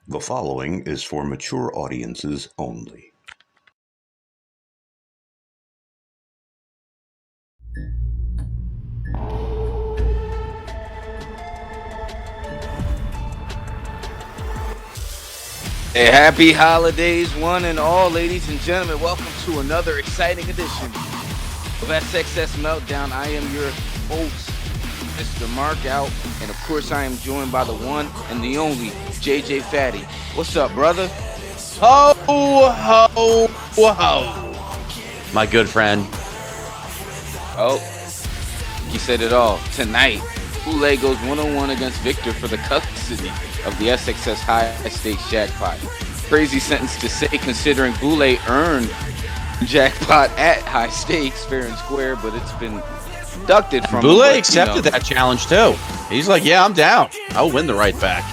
The following is for mature audiences only. Hey, happy holidays, one and all, ladies and gentlemen. Welcome to another exciting edition of SXS Meltdown. I am your host, Mr. Mark Out, and of course I am joined by the one and the only JJ Fatty. What's up, brother? Ho, ho, ho. My good friend. Oh, he said it all. Tonight, Boulay goes one-on-one against Vikor for the custody of the SXS High Stakes Jackpot. Crazy sentence to say considering Boulay earned jackpot at High Stakes, fair and square, but it's been deducted from Boulay accepted that challenge too. He's like, yeah, I'm down. I'll win the right back.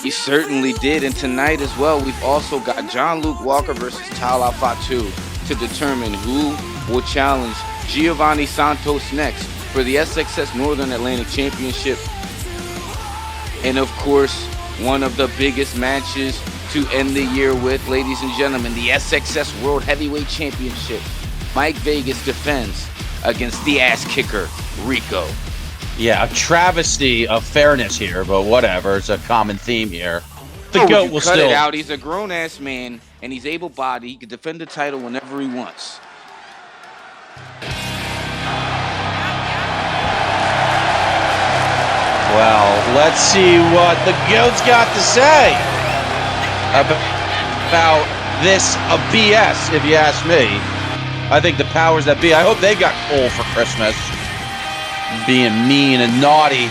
He certainly did, and tonight as well, we've also got John Luke Walker versus Tala Fatu to determine who will challenge Giovanni Santos next for the SXS Northern Atlantic Championship. And of course, one of the biggest matches to end the year with, ladies and gentlemen, the SXS World Heavyweight Championship. Mike Vegas defends against the ass kicker, Reiko. Yeah, a travesty of fairness here, but whatever. It's a common theme here. The GOAT will cut still... it out. He's a grown-ass man, and he's able-bodied. He can defend the title whenever he wants. Well, let's see what the GOAT's got to say about this BS, if you ask me. I think the powers that be, I hope they got coal for Christmas. Being mean and naughty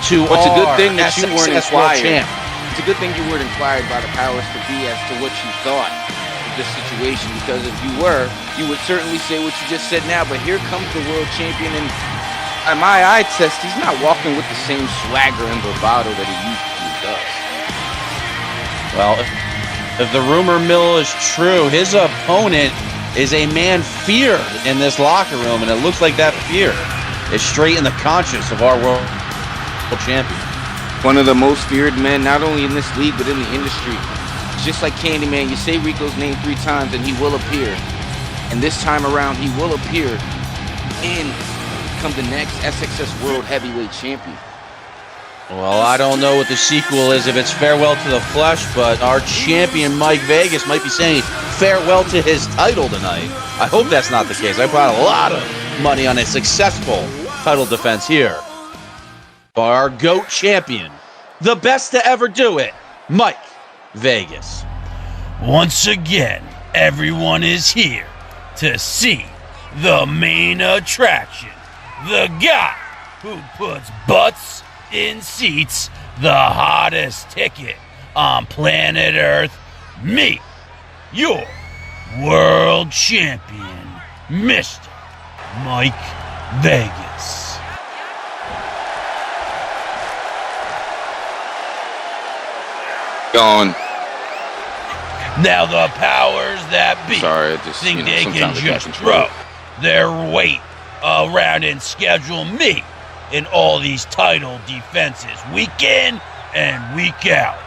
to Well, it's a good thing that SXS you weren't World inquired. Champ. It's a good thing you weren't inquired by the powers to be as to what you thought of this situation, because if you were, you would certainly say what you just said now. But here comes the world champion, and by my eye test, he's not walking with the same swagger and bravado that he usually does. Well, if the rumor mill is true, his opponent is a man feared in this locker room, and it looks like that fear is straight in the conscience of our world champion. One of the most feared men, not only in this league, but in the industry. Just like Candyman, you say Rico's name 3 times and he will appear. And this time around, he will appear and become the next SXS World Heavyweight Champion. Well, I don't know what the sequel is, if it's farewell to the flesh, but our champion Mike Vegas might be saying farewell to his title tonight. I hope that's not the case. I put a lot of money on a successful title defense here. Our GOAT champion, the best to ever do it, Mike Vegas. Once again, everyone is here to see the main attraction. The guy who puts butts in seats, the hottest ticket on planet Earth, me, your world champion, Mr. Mike Vegas. Gone. Now the powers that be think they can just throw their weight around and schedule me in all these title defenses week in and week out.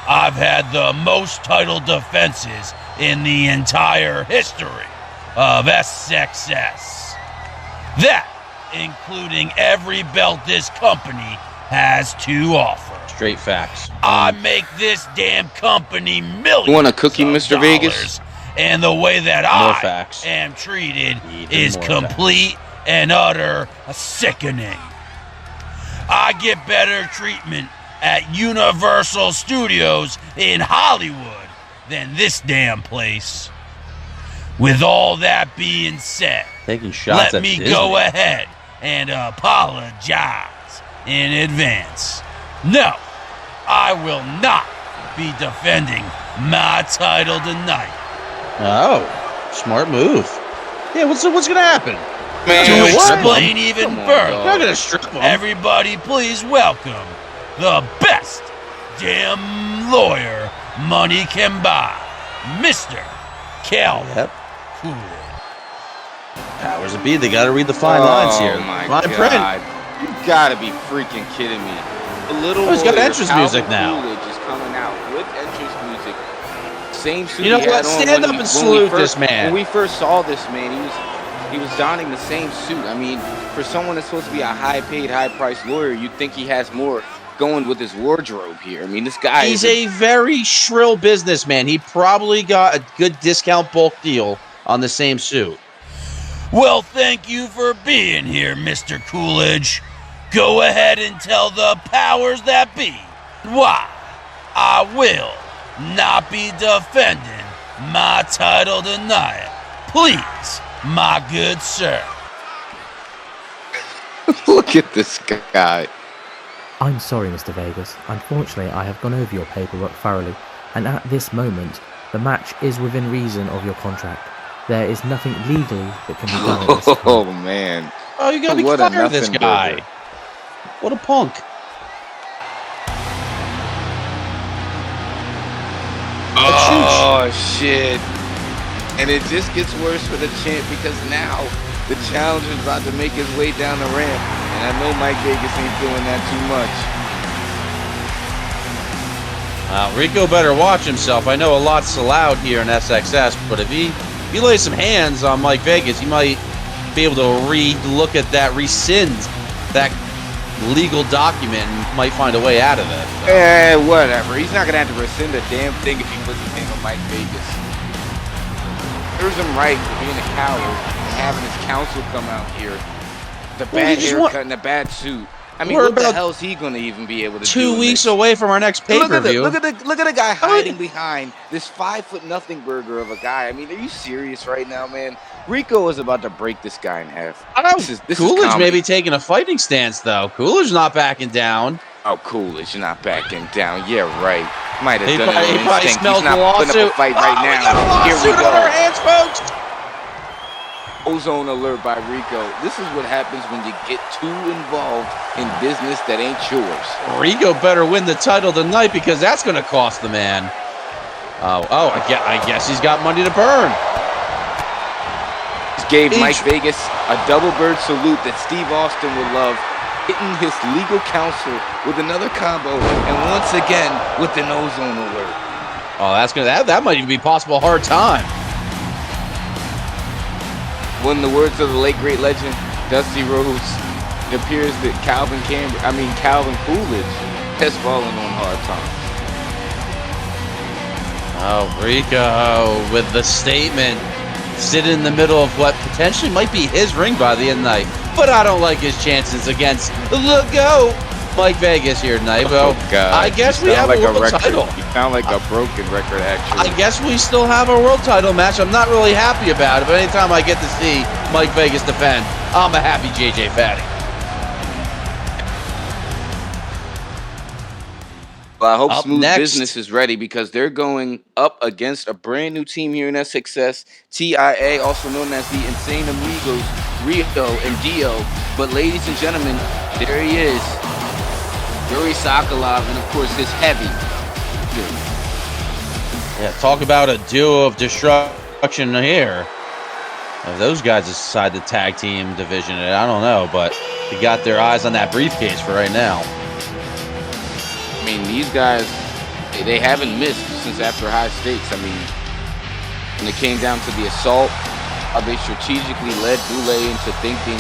I've had the most title defenses in the entire history of SXS. That, including every belt this company has to offer. Straight facts. I make this damn company millions. You want a cookie, Mr. Vegas? And the way that I am treated is complete and utter sickening. I get better treatment at Universal Studios in Hollywood than this damn place. With all that being said, taking shots let me go ahead and apologize in advance. No, I will not be defending my title tonight. Oh, smart move. Yeah, what's gonna happen? Man, to explain even further, you're not gonna strip him. Everybody please welcome the best damn lawyer money can buy, Mr. Calvin. Yep. Powers that be, they gotta read the fine lines here. My fine God. Print. You gotta be freaking kidding me. A little he's got entrance music now. Just coming good entrance music. Same suit You know he had what? on Stand up and salute this man. When we first saw this man, he was donning the same suit. I mean, for someone that's supposed to be a high-paid, high-priced lawyer, you'd think he has more going with his wardrobe here. I mean, this guy He's a very shrill businessman. He probably got a good discount bulk deal on the same suit. Well, thank you for being here, Mr. Coolidge. Go ahead and tell the powers that be why I will not be defending my title tonight. Please, my good sir. Look at this guy. I'm sorry, Mr. Vegas. Unfortunately, I have gone over your paperwork thoroughly, and at this moment, the match is within reason of your contract. There is nothing legally that can be done at this time. Oh, man. Oh, you gotta be tired of this guy. Burger. What a punk. Oh, shit. And it just gets worse for the champ because now the challenger is about to make his way down the ramp. And I know Mike Vegas ain't doing that too much. Reiko better watch himself. I know a lot's allowed here in SXS, but if he lays some hands on Mike Vegas, he might be able to re-look at that, rescind that legal document, and might find a way out of it. So. Whatever. He's not going to have to rescind a damn thing if he puts his name on Mike Vegas. Serves him right for being a coward and having his counsel come out here. The bad haircut and the bad suit. I mean, what the hell is he going to even be able to do? 2 weeks away from our next pay-per-view. Look at the guy hiding behind this 5'0" burger of a guy. I mean, are you serious right now, man? Reiko is about to break this guy in half. Coolidge may be taking a fighting stance, though. Coolidge not backing down. Oh, Coolidge not backing down. Yeah, right. Might have done it. He probably smelled the lawsuit. Putting up a fight right now. We got a lawsuit on our hands, folks. Ozone alert by Reiko. This is what happens when you get too involved in business that ain't yours. Reiko better win the title tonight because that's going to cost the man. I guess he's got money to burn. This gave Mike Vegas a double bird salute that Steve Austin would love, hitting his legal counsel with another combo, and once again with an ozone alert. Oh, that might even be possible hard time. When the words of the late great legend Dusty Rhodes, it appears that Calvin Coolidge has fallen on hard times. Oh, Reiko with the statement, sitting in the middle of what potentially might be his ring by the end of the night. But I don't like his chances against the GOAT, Mike Vegas here tonight. Well, God. I guess we have a world title. You sound like a broken record, actually. I guess we still have a world title match. I'm not really happy about it, but anytime I get to see Mike Vegas defend, I'm a happy JJ Fatty. Well, I hope Smooth Business is ready because they're going up against a brand new team here in SXS, T.I.A., also known as the Insane Amigos, Reiko and Dio. But ladies and gentlemen, there he is. Yuri Sokolov, and of course his heavy. Yeah, talk about a duo of destruction here. If those guys decide the tag team division, I don't know, but they got their eyes on that briefcase for right now. I mean, these guys, they haven't missed since after High Stakes. I mean, when it came down to the assault, how they strategically led Boulay into thinking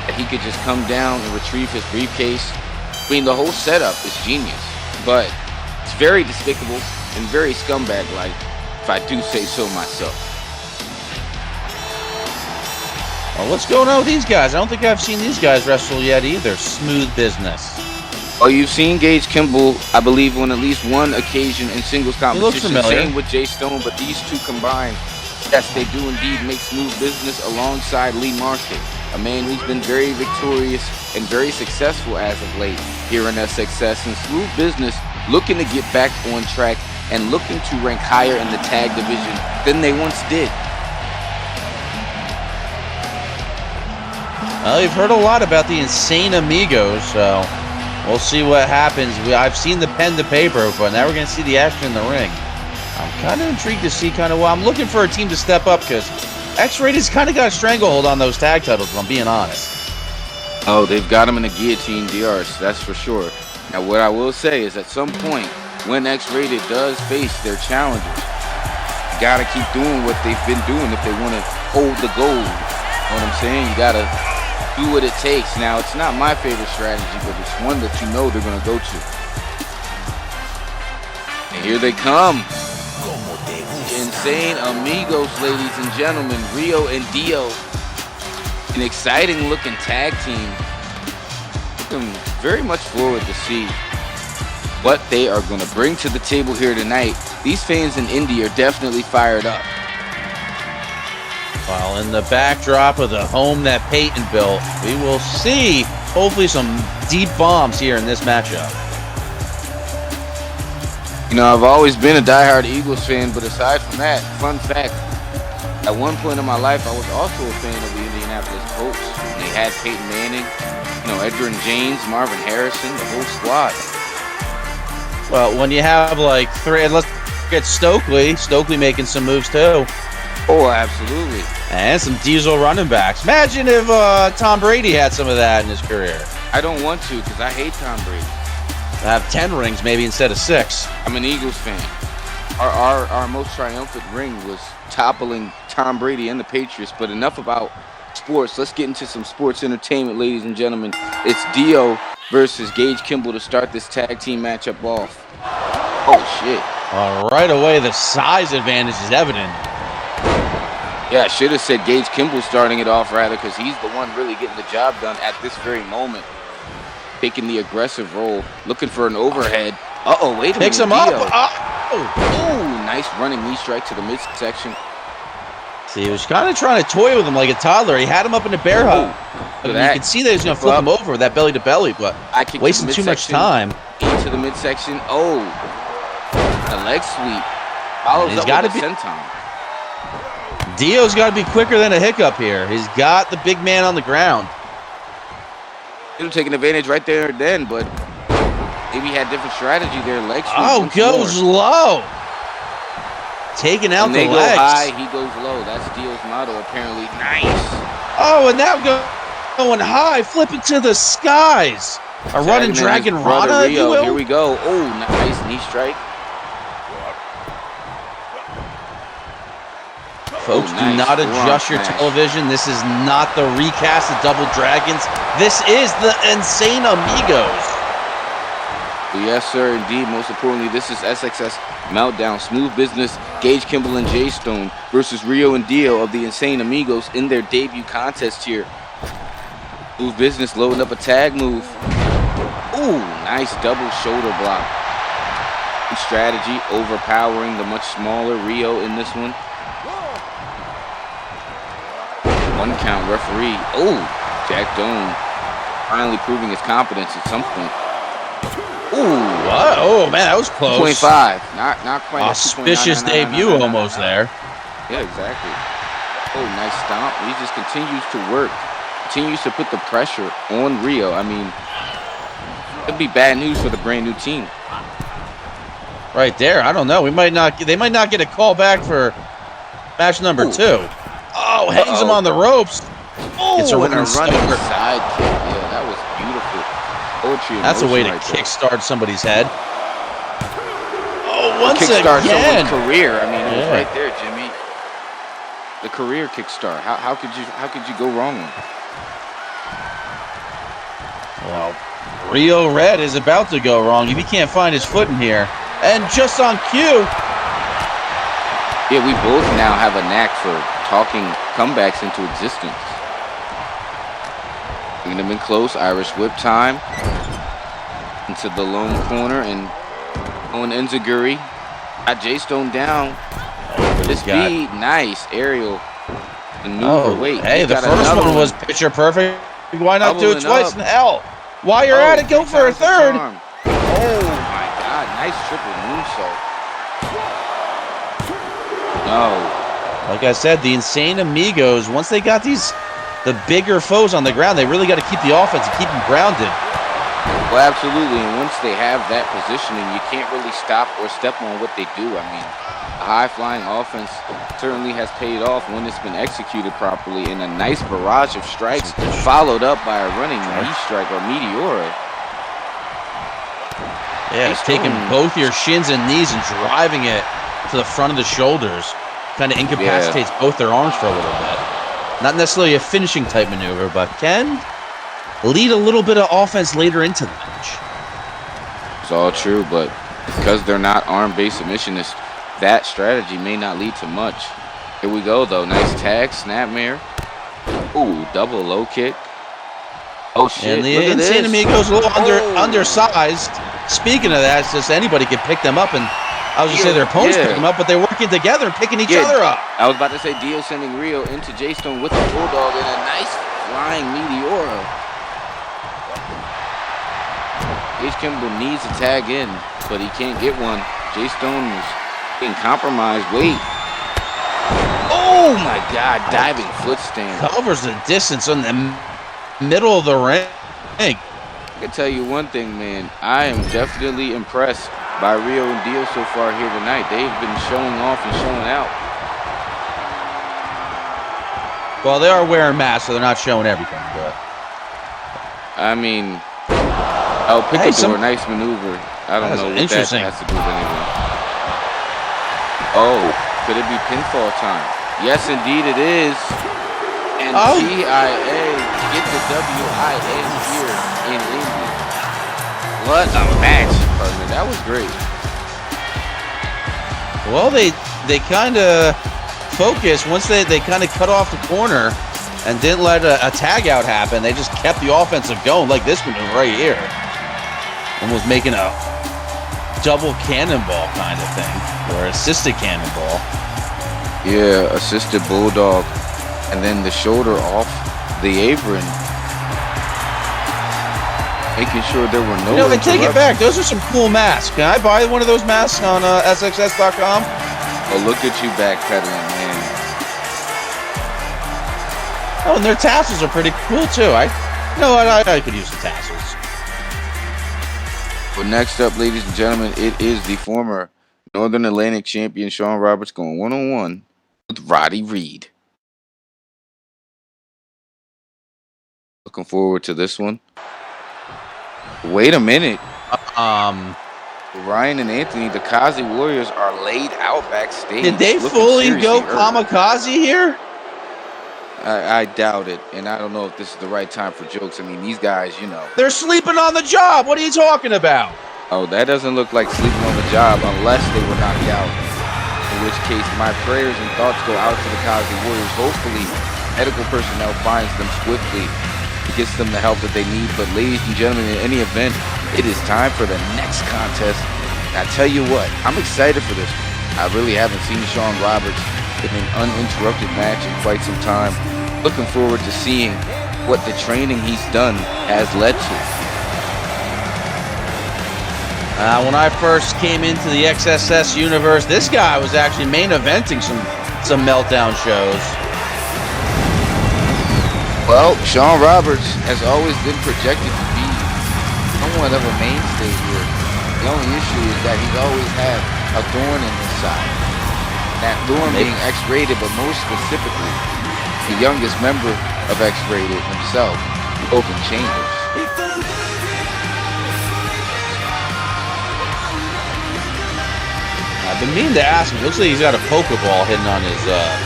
that he could just come down and retrieve his briefcase. I mean, the whole setup is genius, but it's very despicable and very scumbag-like, if I do say so myself. Well, what's going on with these guys? I don't think I've seen these guys wrestle yet either. Smooth Business. Oh, you've seen Gage Kimball, I believe, on at least one occasion in singles competition. He looks familiar. Same with Jay Stone, but these two combined, yes, they do indeed make Smooth Business alongside Lee Marshall, a man who's been very victorious and very successful as of late here in SXS. And Smooth Business looking to get back on track and looking to rank higher in the tag division than they once did. Well, you've heard a lot about the Insane Amigos, so we'll see what happens. I've seen the pen to paper, but now we're going to see the action in the ring. I'm kind of intrigued to see I'm looking for a team to step up because X-Rated's kind of got a stranglehold on those tag titles, if I'm being honest. Oh, they've got them in a guillotine DRs, that's for sure. Now, what I will say is at some point, when X-Rated does face their challengers, you gotta keep doing what they've been doing if they want to hold the gold. You know what I'm saying? You gotta do what it takes. Now, it's not my favorite strategy, but it's one that you know they're gonna go to. And here they come. The Insane Amigos, ladies and gentlemen. Rio and Dio. An exciting looking tag team. Looking very much forward to see what they are going to bring to the table here tonight. These fans in Indy are definitely fired up. Well, in the backdrop of the home that Peyton built, we will see hopefully some deep bombs here in this matchup. You know, I've always been a diehard Eagles fan, but aside from that, fun fact, at one point in my life, I was also a fan of the Indianapolis Colts. They had Peyton Manning, you know, Edgar and James, Marvin Harrison, the whole squad. Well, when you have like three, and let's get Stokely making some moves too. Oh, absolutely. And some diesel running backs. Imagine if Tom Brady had some of that in his career. I don't want to because I hate Tom Brady. Have 10 rings maybe instead of 6. I'm an Eagles fan. Our most triumphant ring was toppling Tom Brady and the Patriots, but enough about sports. Let's get into some sports entertainment, ladies and gentlemen. It's Dio versus Gage Kimball to start this tag team matchup off. Oh, shit. Right away, the size advantage is evident. Yeah, I should have said Gage Kimball starting it off, rather, because he's the one really getting the job done at this very moment. Taking the aggressive role, looking for an overhead. Uh-oh, wait a minute. Picks him Dio. up. Ooh, nice running knee strike to the midsection. See, he was kind of trying to toy with him like a toddler. He had him up in the bear hug. You can see that he's going to flip him over with that belly to belly, but wasting too much time. Into the midsection. Oh, a leg sweep. Follows up with a senton. Dio's got to be quicker than a hiccup here. He's got the big man on the ground. He'll take an advantage right there and then, but maybe he had different strategy there. Leg sweep. Oh, goes low. Taking out the legs. They go high, he goes low. That's Dio's motto, apparently. Nice. Oh, and now going high, flipping to the skies. A running dragon Rana, if you will. Here we go. Oh, nice knee strike. Folks, do not adjust your television. This is not the recast of Double Dragons. This is the Insane Amigos. Yes, sir, indeed. Most importantly, this is SXS Meltdown. Smooth Business, Gage Kimball and Jay Stone versus Rio and Dio of the Insane Amigos in their debut contest here. Smooth Business loading up a tag move. Ooh, nice double shoulder block. Good strategy, overpowering the much smaller Rio in this one. 1 count referee. Oh, Jack Doan finally proving his competence at some point. Ooh, what? Oh man, that was close. 2.5, not quite. Auspicious debut almost there. Yeah, exactly. Oh, nice stomp. He just continues to work, continues to put the pressure on Rio. I mean, it'd be bad news for the brand new team. Right there. I don't know. They might not get a call back for match number 2. Oh, hangs him on the ropes. Oh, it's a running side kick. Yeah, that was beautiful. Poetry. That's a way to kickstart somebody's head. Oh, once kickstart again. Someone's career. I mean, it was right there, Jimmy. The career kickstart. How could you go wrong? Well, Rio Red is about to go wrong if he can't find his footing here. And just on cue. Yeah, we both now have a knack for talking comebacks into existence. Bringing them in close, Irish whip time. Into the lone corner and on Enziguri. Got Jay Stone down. This speed, nice aerial maneuver. Oh, wait, hey, the first one was picture perfect. Why not do it twice in hell? While you're at it, go for a third. Oh my God, nice triple moonsault. No. Like I said, the Insane Amigos, once they got the bigger foes on the ground, they really got to keep the offense and keep them grounded. Well, absolutely. And once they have that positioning, you can't really stop or step on what they do. I mean, a high-flying offense certainly has paid off when it's been executed properly. And a nice barrage of strikes followed up by a running knee strike or Meteora. Yeah, it's taking both your shins and knees and driving it to the front of the shoulders. Kind of incapacitates both their arms for a little bit. Not necessarily a finishing type maneuver, but can lead a little bit of offense later into the match. It's all true, but because they're not arm-based submissionists, that strategy may not lead to much. Here we go, though. Nice tag, snapmare. Ooh, double low kick. Oh, shit. And the Insane Amigos a little undersized. Speaking of that, it's just anybody can pick them up, and I was going to say their opponents pick them up, but they're working together and picking each other up. I was about to say Dio sending Rio into J-Stone with a Bulldog and a nice flying Meteora. Ace Kimball needs to tag in, but he can't get one. J-Stone was being compromised. Wait. Oh, my God. Diving foot stand. Covers the distance on the middle of the ring. I can tell you one thing, man. I am definitely impressed by Rio and Dio so far here tonight. They've been showing off and showing out. Well, they are wearing masks, so they're not showing everything, but... I mean... Oh, Picador, nice maneuver. I don't know what that has to do with anything. Oh, could it be pinfall time? Yes, indeed it is. And T.I.A. get the W.I.N. here in England. What a match, partner. That was great. Well, they kind of focused. Once they kind of cut off the corner and didn't let a tag out happen, they just kept the offensive going, like this maneuver right here. Almost making a double cannonball kind of thing, or assisted cannonball. Yeah, assisted bulldog, and then the shoulder off the apron, making sure there were no. No, they take it back. Those are some cool masks. Can I buy one of those masks on SXS.com? Oh, look at you backpedaling, man. Oh, and their tassels are pretty cool too. I could use the tassels. But next up, ladies and gentlemen, it is the former Northern Atlantic champion Shawn Roberts going one-on-one with Roddy Reid. Looking forward to this one. Wait a minute. Ryan and Anthony, the Kazi Warriors, are laid out backstage. Did they fully go kamikaze here? I doubt it, and I don't know if this is the right time for jokes. I mean, these guys, you know. They're sleeping on the job. What are you talking about? Oh, that doesn't look like sleeping on the job unless they were knocked out. In which case, my prayers and thoughts go out to the Kazi Warriors. Hopefully, medical personnel finds them swiftly, gets them the help that they need. But ladies and gentlemen, in any event, it is time for the next contest. And I tell you what, I'm excited for this one. I really haven't seen Shawn Roberts in an uninterrupted match in quite some time. Looking forward to seeing what the training he's done has led to. When I first came into the XSS universe, this guy was actually main eventing some Meltdown shows. Well, Shawn Roberts has always been projected to be somewhat of a mainstay here. The only issue is that he's always had a thorn in his side. That thorn being X-rated, but most specifically, the youngest member of X-rated himself, Open Chambers. I've been meaning to ask him. Looks like he's got a Pokeball hidden on his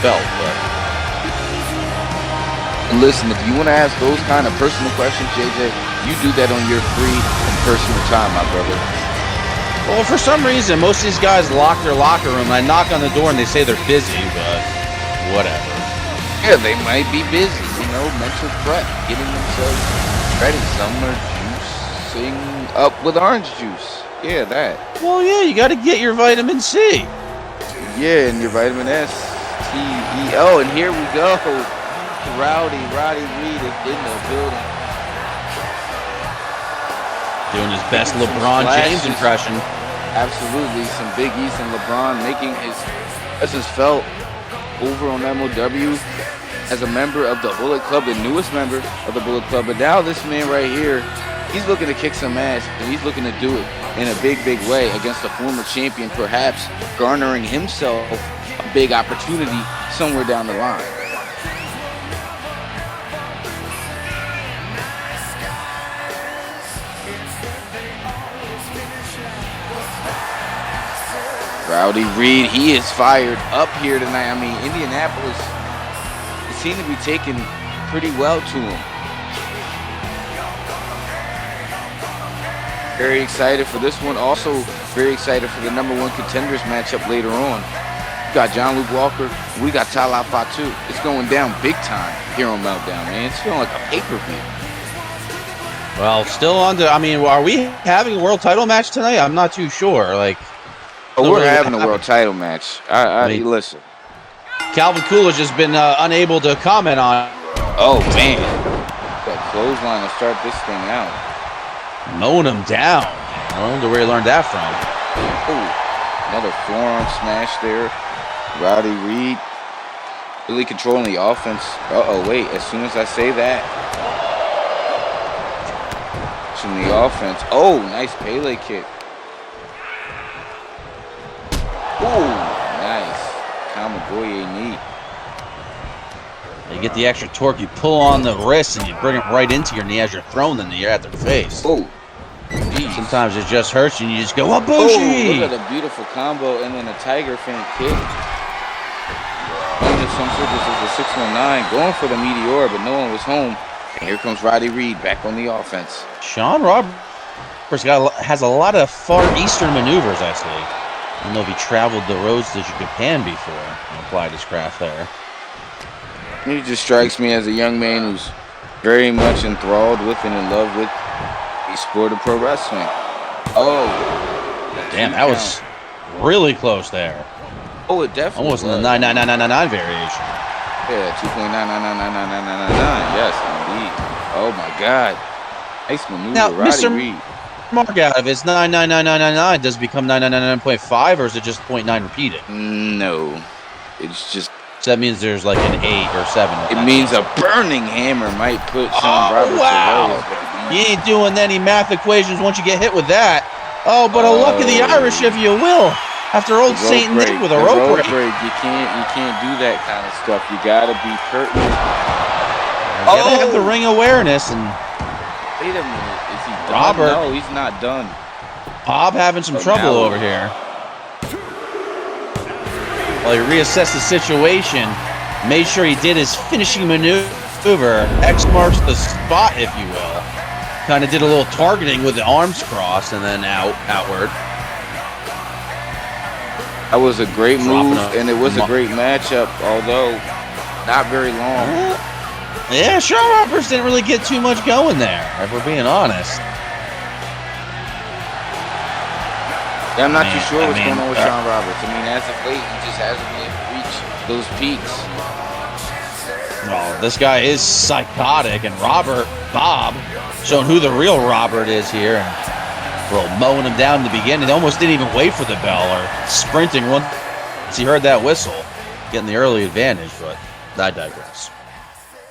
belt. But listen, if you want to ask those kind of personal questions, JJ, you do that on your free and personal time, my brother. Well, for some reason, most of these guys lock their locker room. I knock on the door and they say they're busy, but whatever. Yeah, they might be busy, you know, mental prep, getting themselves ready. Some are juicing up with orange juice. Yeah, that. Well, yeah, you got to get your vitamin C. Yeah, and your vitamin S, T, E. Oh, and here we go. Roddy Reid is in the building. Doing his best LeBron James impression. Absolutely, some Big East and LeBron making his presence felt over on MOW as a member of the Bullet Club, the newest member of the Bullet Club. But now this man right here, he's looking to kick some ass, and he's looking to do it in a big way against a former champion, perhaps garnering himself a big opportunity somewhere down the line. Rowdy Reid, he is fired up here tonight. I mean, Indianapolis, they seem to be taking pretty well to him. Very excited for this one. Also very excited for the #1 contenders matchup later on. We got John-Luke Walker. We got Tala Fatu. It's going down big time here on Meltdown, man. It's feeling like a pay-per-view. Well, still on to, I mean, are we having a world title match tonight? I'm not too sure. Like, we're having a world title match. I mean, listen. Calvin Coolidge has been unable to comment on. Oh, man. That clothesline to start this thing out. Mowing him down. I don't know where he learned that from. Ooh, another forearm smash there. Roddy Reid really controlling the offense. Uh-oh, wait. As soon as I say that. From the offense. Oh, nice Pele kick. Ooh, nice. Kamagoye knee. You get the extra torque, you pull on the wrist, and you bring it right into your knee as you're throwing the knee at their face. Oh, sometimes it just hurts you, and you just go, Wabushi! Oh, look at a beautiful combo, and then a tiger fin kick. Landon some circles is a 619, going for the Meteor, but no one was home. And here comes Roddy Reid back on the offense. Shawn Roberts has a lot of Far Eastern maneuvers, actually. I don't know if he traveled the roads to Japan before and applied his craft there. He just strikes me as a young man who's very much enthralled with and in love with the sport of pro wrestling. Oh. Damn, that was really close there. Oh, it definitely almost in the 99999 variation. Yeah, 2.9999999. Yes, indeed. Oh, my God. Nice maneuver, now, Roddy Reid. Mark out of it's 99999. Does it become 999.5 or is it just 0.9 repeated? No. It's just. So that means there's like an 8 or 7. It means a burning hammer might put Shawn Roberts away. You ain't doing any math equations once you get hit with that. Oh, but a luck of the Irish, if you will. After old Saint Nick with a rope break. You can't do that kind of stuff. You gotta be pertinent. You gotta have the ring awareness. And wait a minute, is he done? Robert? No, he's not done. Bob having some trouble over here. Well, he reassessed the situation, made sure he did his finishing maneuver. X marks the spot, if you will. Kind of did a little targeting with the arms crossed and then outward. That was a great move, and it was a great matchup, although not very long. Yeah, Shawn Roberts didn't really get too much going there, if we're being honest. Yeah, I'm not too sure what's going on with Shawn Roberts. I mean, as of late, he just hasn't been able to reach those peaks. Well, this guy is psychotic, and Bob, showing who the real Robert is here, and mowing him down in the beginning. He almost didn't even wait for the bell or sprinting once he heard that whistle, getting the early advantage, but I digress.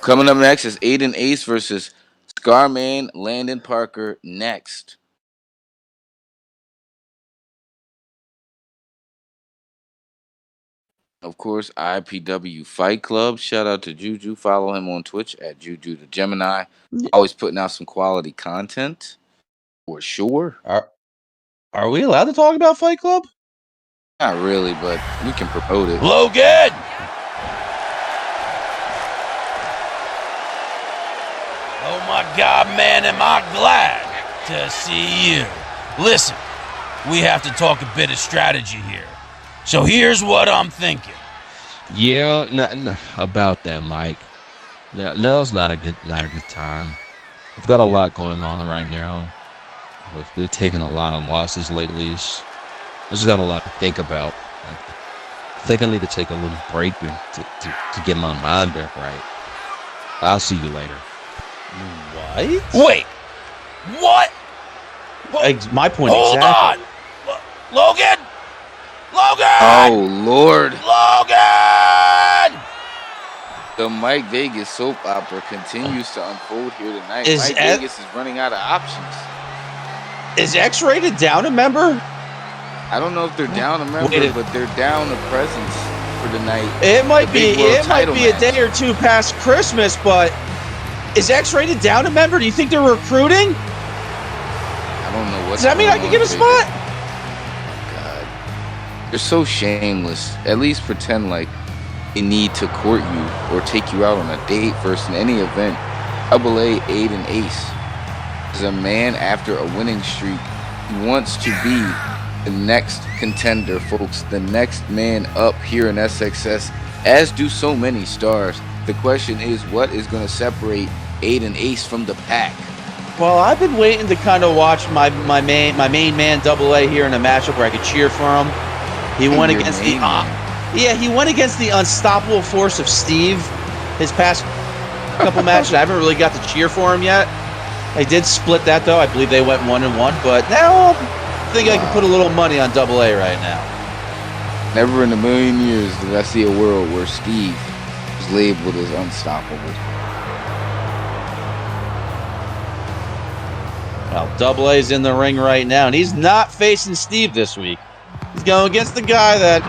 Coming up next is Aiden Ace versus Scarman Landon Parker next. Of course, IPW Fight Club. Shout out to Juju. Follow him on Twitch at Juju the Gemini. Always putting out some quality content. For sure. Are we allowed to talk about Fight Club? Not really, but we can promote it. Logan! Oh my God, man, am I glad to see you. Listen, we have to talk a bit of strategy here. So here's what I'm thinking. Yeah, about that, Mike. Now's not a good time. I've got a lot going on right now. They're taking a lot of losses lately. I just got a lot to think about. I think I need to take a little break to get my mind back right. I'll see you later. What? Wait. What? My point Hold exactly. on. Logan! Oh, Lord. Logan! The Mike Vegas soap opera continues to unfold here tonight. Mike Vegas is running out of options. Is X-Rated down a member? I don't know if they're down a member, but they're down a presence for tonight. It might be a day or two past Christmas, but is X-Rated down a member? Do you think they're recruiting? I don't know what. Does that mean I can get a spot? You're so shameless. At least pretend like they need to court you or take you out on a date first in any event. Boulay, Aiden, Ace is a man after a winning streak. He wants to be the next contender, folks. The next man up here in SXS, as do so many stars. The question is, what is going to separate Aiden Ace from the pack? Well, I've been waiting to kind of watch my main man Boulay here in a matchup where I could cheer for him. He went against he went against the unstoppable force of Steve his past couple matches. I haven't really got to cheer for him yet. They did split that though. I believe they went 1-1, but now I think I can put a little money on Boulay right now. Never in a million years did I see a world where Steve was labeled as unstoppable. Well, Boulay's in the ring right now, and he's not facing Steve this week. He's going against the guy that,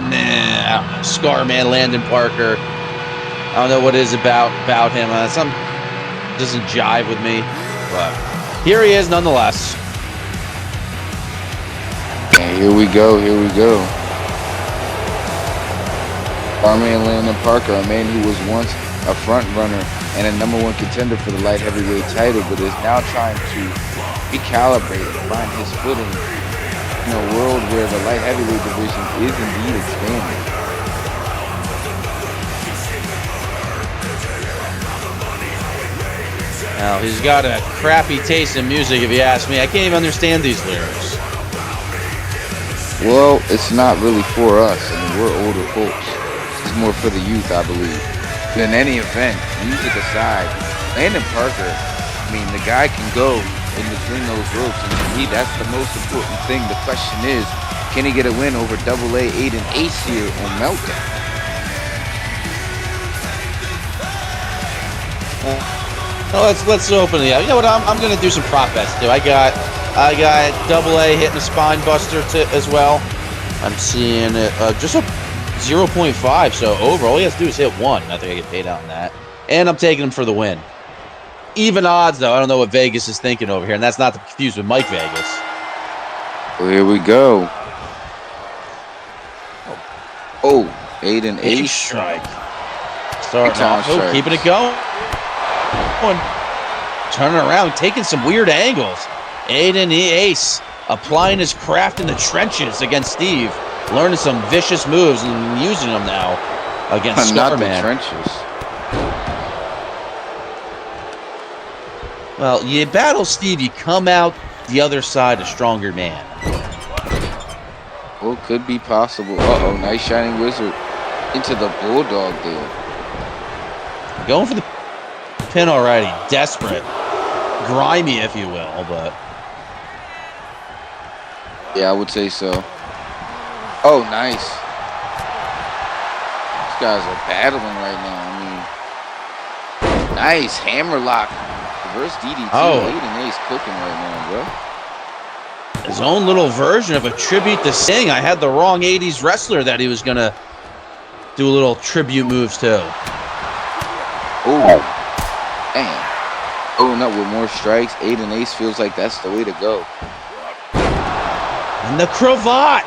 Scar Man, Landon Parker. I don't know what it is about him. Some doesn't jive with me, but here he is nonetheless. And here we go. Our man Landon Parker, a man who was once a front runner and a #1 contender for the light heavyweight title, but is now trying to recalibrate and find his footing in a world where the light heavyweight division is indeed expanding. Now, he's got a crappy taste in music, if you ask me. I can't even understand these lyrics. Well, it's not really for us. I mean, we're older folks. It's more for the youth, I believe. But in any event, music aside, Landon Parker, I mean, the guy can go in between those ropes, and to me, that's the most important thing. The question is, can he get a win over Boulay, Aiden, Ace here on Meltdown? Let's open it. You know what? I'm going to do some prop bets too. I got Boulay hitting a spine buster as well. I'm seeing it just a 0.5. So over, all he has to do is hit 1. I think I get paid out on that, and I'm taking him for the win. Even odds, though. I don't know what Vegas is thinking over here, and that's not to confuse with Mike Vegas. Well, here we go. Oh, Aiden Ace strike. Starting off, keeping it going. Turning around, taking some weird angles. Aiden Ace applying his craft in the trenches against Steve, learning some vicious moves and using them now against Starman. Not the trenches. Well, you battle Steve, you come out the other side a stronger man. Well, could be possible. Uh-oh, nice Shining Wizard into the Bulldog there. Going for the pin already. Desperate. Grimy, if you will, but... Yeah, I would say so. Oh, nice. These guys are battling right now. I mean, nice hammerlock. Reverse DDT. Aiden Ace cooking right now, bro. His own little version of a tribute to Sting. I had the wrong 80s wrestler that he was going to do a little tribute moves to. Oh, damn. Going up with more strikes. Aiden Ace feels like that's the way to go. And the cravat.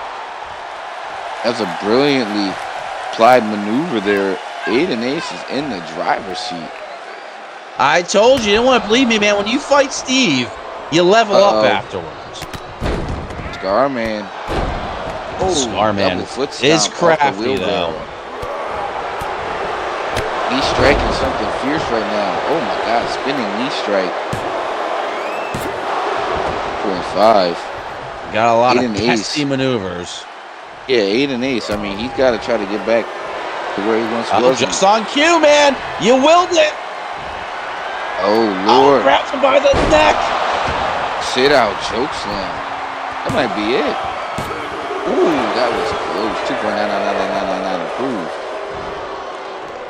That's a brilliantly applied maneuver there. Aiden Ace is in the driver's seat. I told you, you don't want to believe me, man. When you fight Steve, you level up afterwards. Scarman. Oh, Scarman is crafty, though. He's striking something fierce right now. Oh, my God. Spinning knee strike. 0.5. Got a lot of pesky maneuvers. Yeah, Aiden Ace. I mean, he's got to try to get back to where he once was. Just on cue, man. You willed it. Oh, Lord. Grabs him by the neck. Sit out, choke slam. That might be it. Ooh, that was close. 2.99999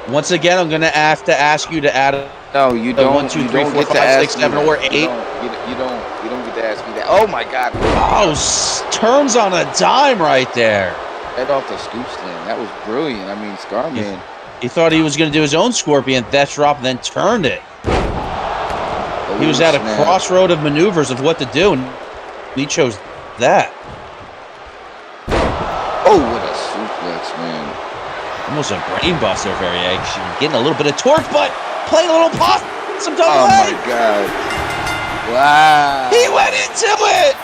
approved. Once again, I'm going to have to ask you to add No, you don't. 1, 2, 3, 4, 5, 6, 7, or 8. You don't get to ask me that. Oh, my God. Oh, turns on a dime right there. Head off the scoop slam. That was brilliant. I mean, Scarman. He thought he was going to do his own Scorpion death drop and then turned it. He was at a crossroad of maneuvers of what to do, and he chose that. Oh, what a Almost a brain buster variation. Getting a little bit of torque, but playing a little some double Oh, A. my God. Wow. He went into it.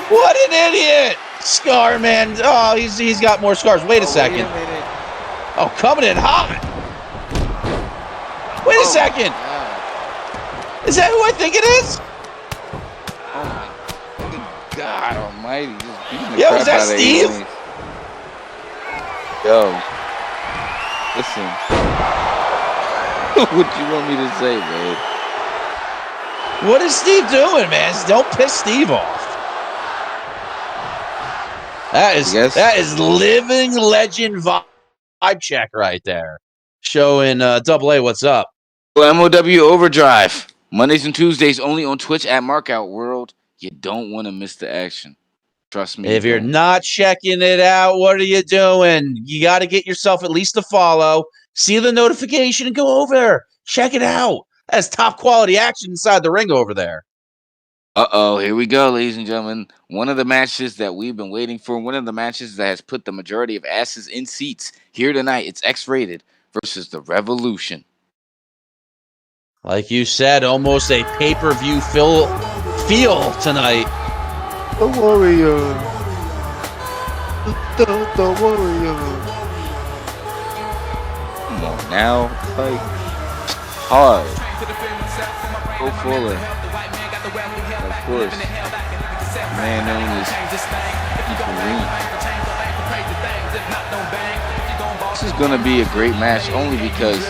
What an idiot. Scar, man. Oh, he's got more scars. Wait a second. Wait a minute. Oh, coming in hot. Wait a second. Is that who I think it is? Oh, my God almighty. Just beating the Yo, crap is that out of Steve? Aiden. Yo. Listen. What you want me to say, man? What is Steve doing, man? Don't piss Steve off. That is living legend vibe check right there. Showing Double A what's up. Well, MOW Overdrive. Mondays and Tuesdays only on Twitch at Markout World. You don't want to miss the action. Trust me. If you're not checking it out, what are you doing? You got to get yourself at least a follow. See the notification and go over there. Check it out. That's top quality action inside the ring over there. Uh-oh, here we go, ladies and gentlemen. One of the matches that we've been waiting for, one of the matches that has put the majority of asses in seats here tonight. It's X-Rated versus the Revolution. Like you said, almost a pay-per-view feel tonight. The Warrior. The Warrior. Come on now. Like, hard. Go fuller. Of course. Man known as Reid. This is going to be a great match only because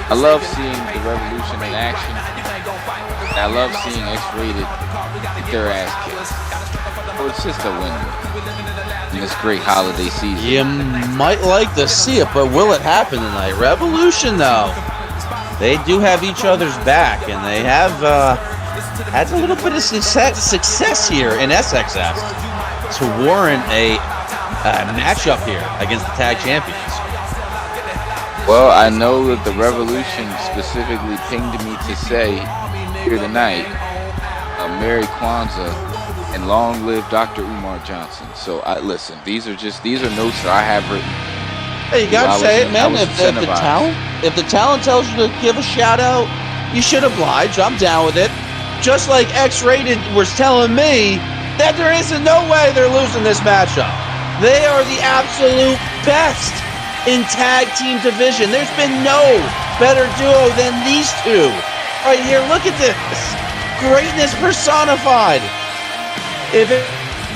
I love seeing the Revolution in action. I love seeing X-Rated get their ass kicked. So it's just a win in this great holiday season. You might like to see it, but will it happen tonight? Revolution, though. They do have each other's back, and they have had a little bit of success here in SXS to warrant a matchup here against the tag champions. Well, I know that the Revolution specifically pinged me to say here tonight, Merry Kwanzaa and long live Dr. Umar Johnson. So listen, these are notes that I have written. Hey, you gotta say it, man. If the talent tells you to give a shout out, you should oblige. I'm down with it. Just like X-Rated was telling me that there isn't no way they're losing this matchup. They are the absolute best in tag team division. There's been no better duo than these two. Right here, look at this. Greatness personified. If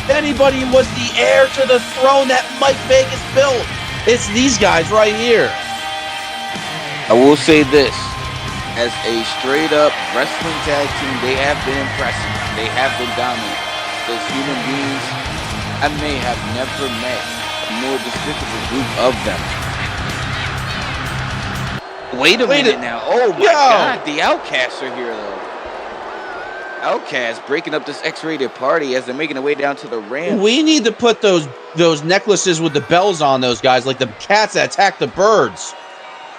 anybody was the heir to the throne that Mike Vegas built, it's these guys right here. I will say this. As a straight-up wrestling tag team, they have been impressive. They have been dominant. Those human beings, I may have never met a more despicable group of them. Wait a minute now. Oh, my God. The Outcasts are here, though. Outcasts breaking up this X-Rated party as they're making their way down to the ramp. We need to put those necklaces with the bells on those guys, like the cats that attack the birds.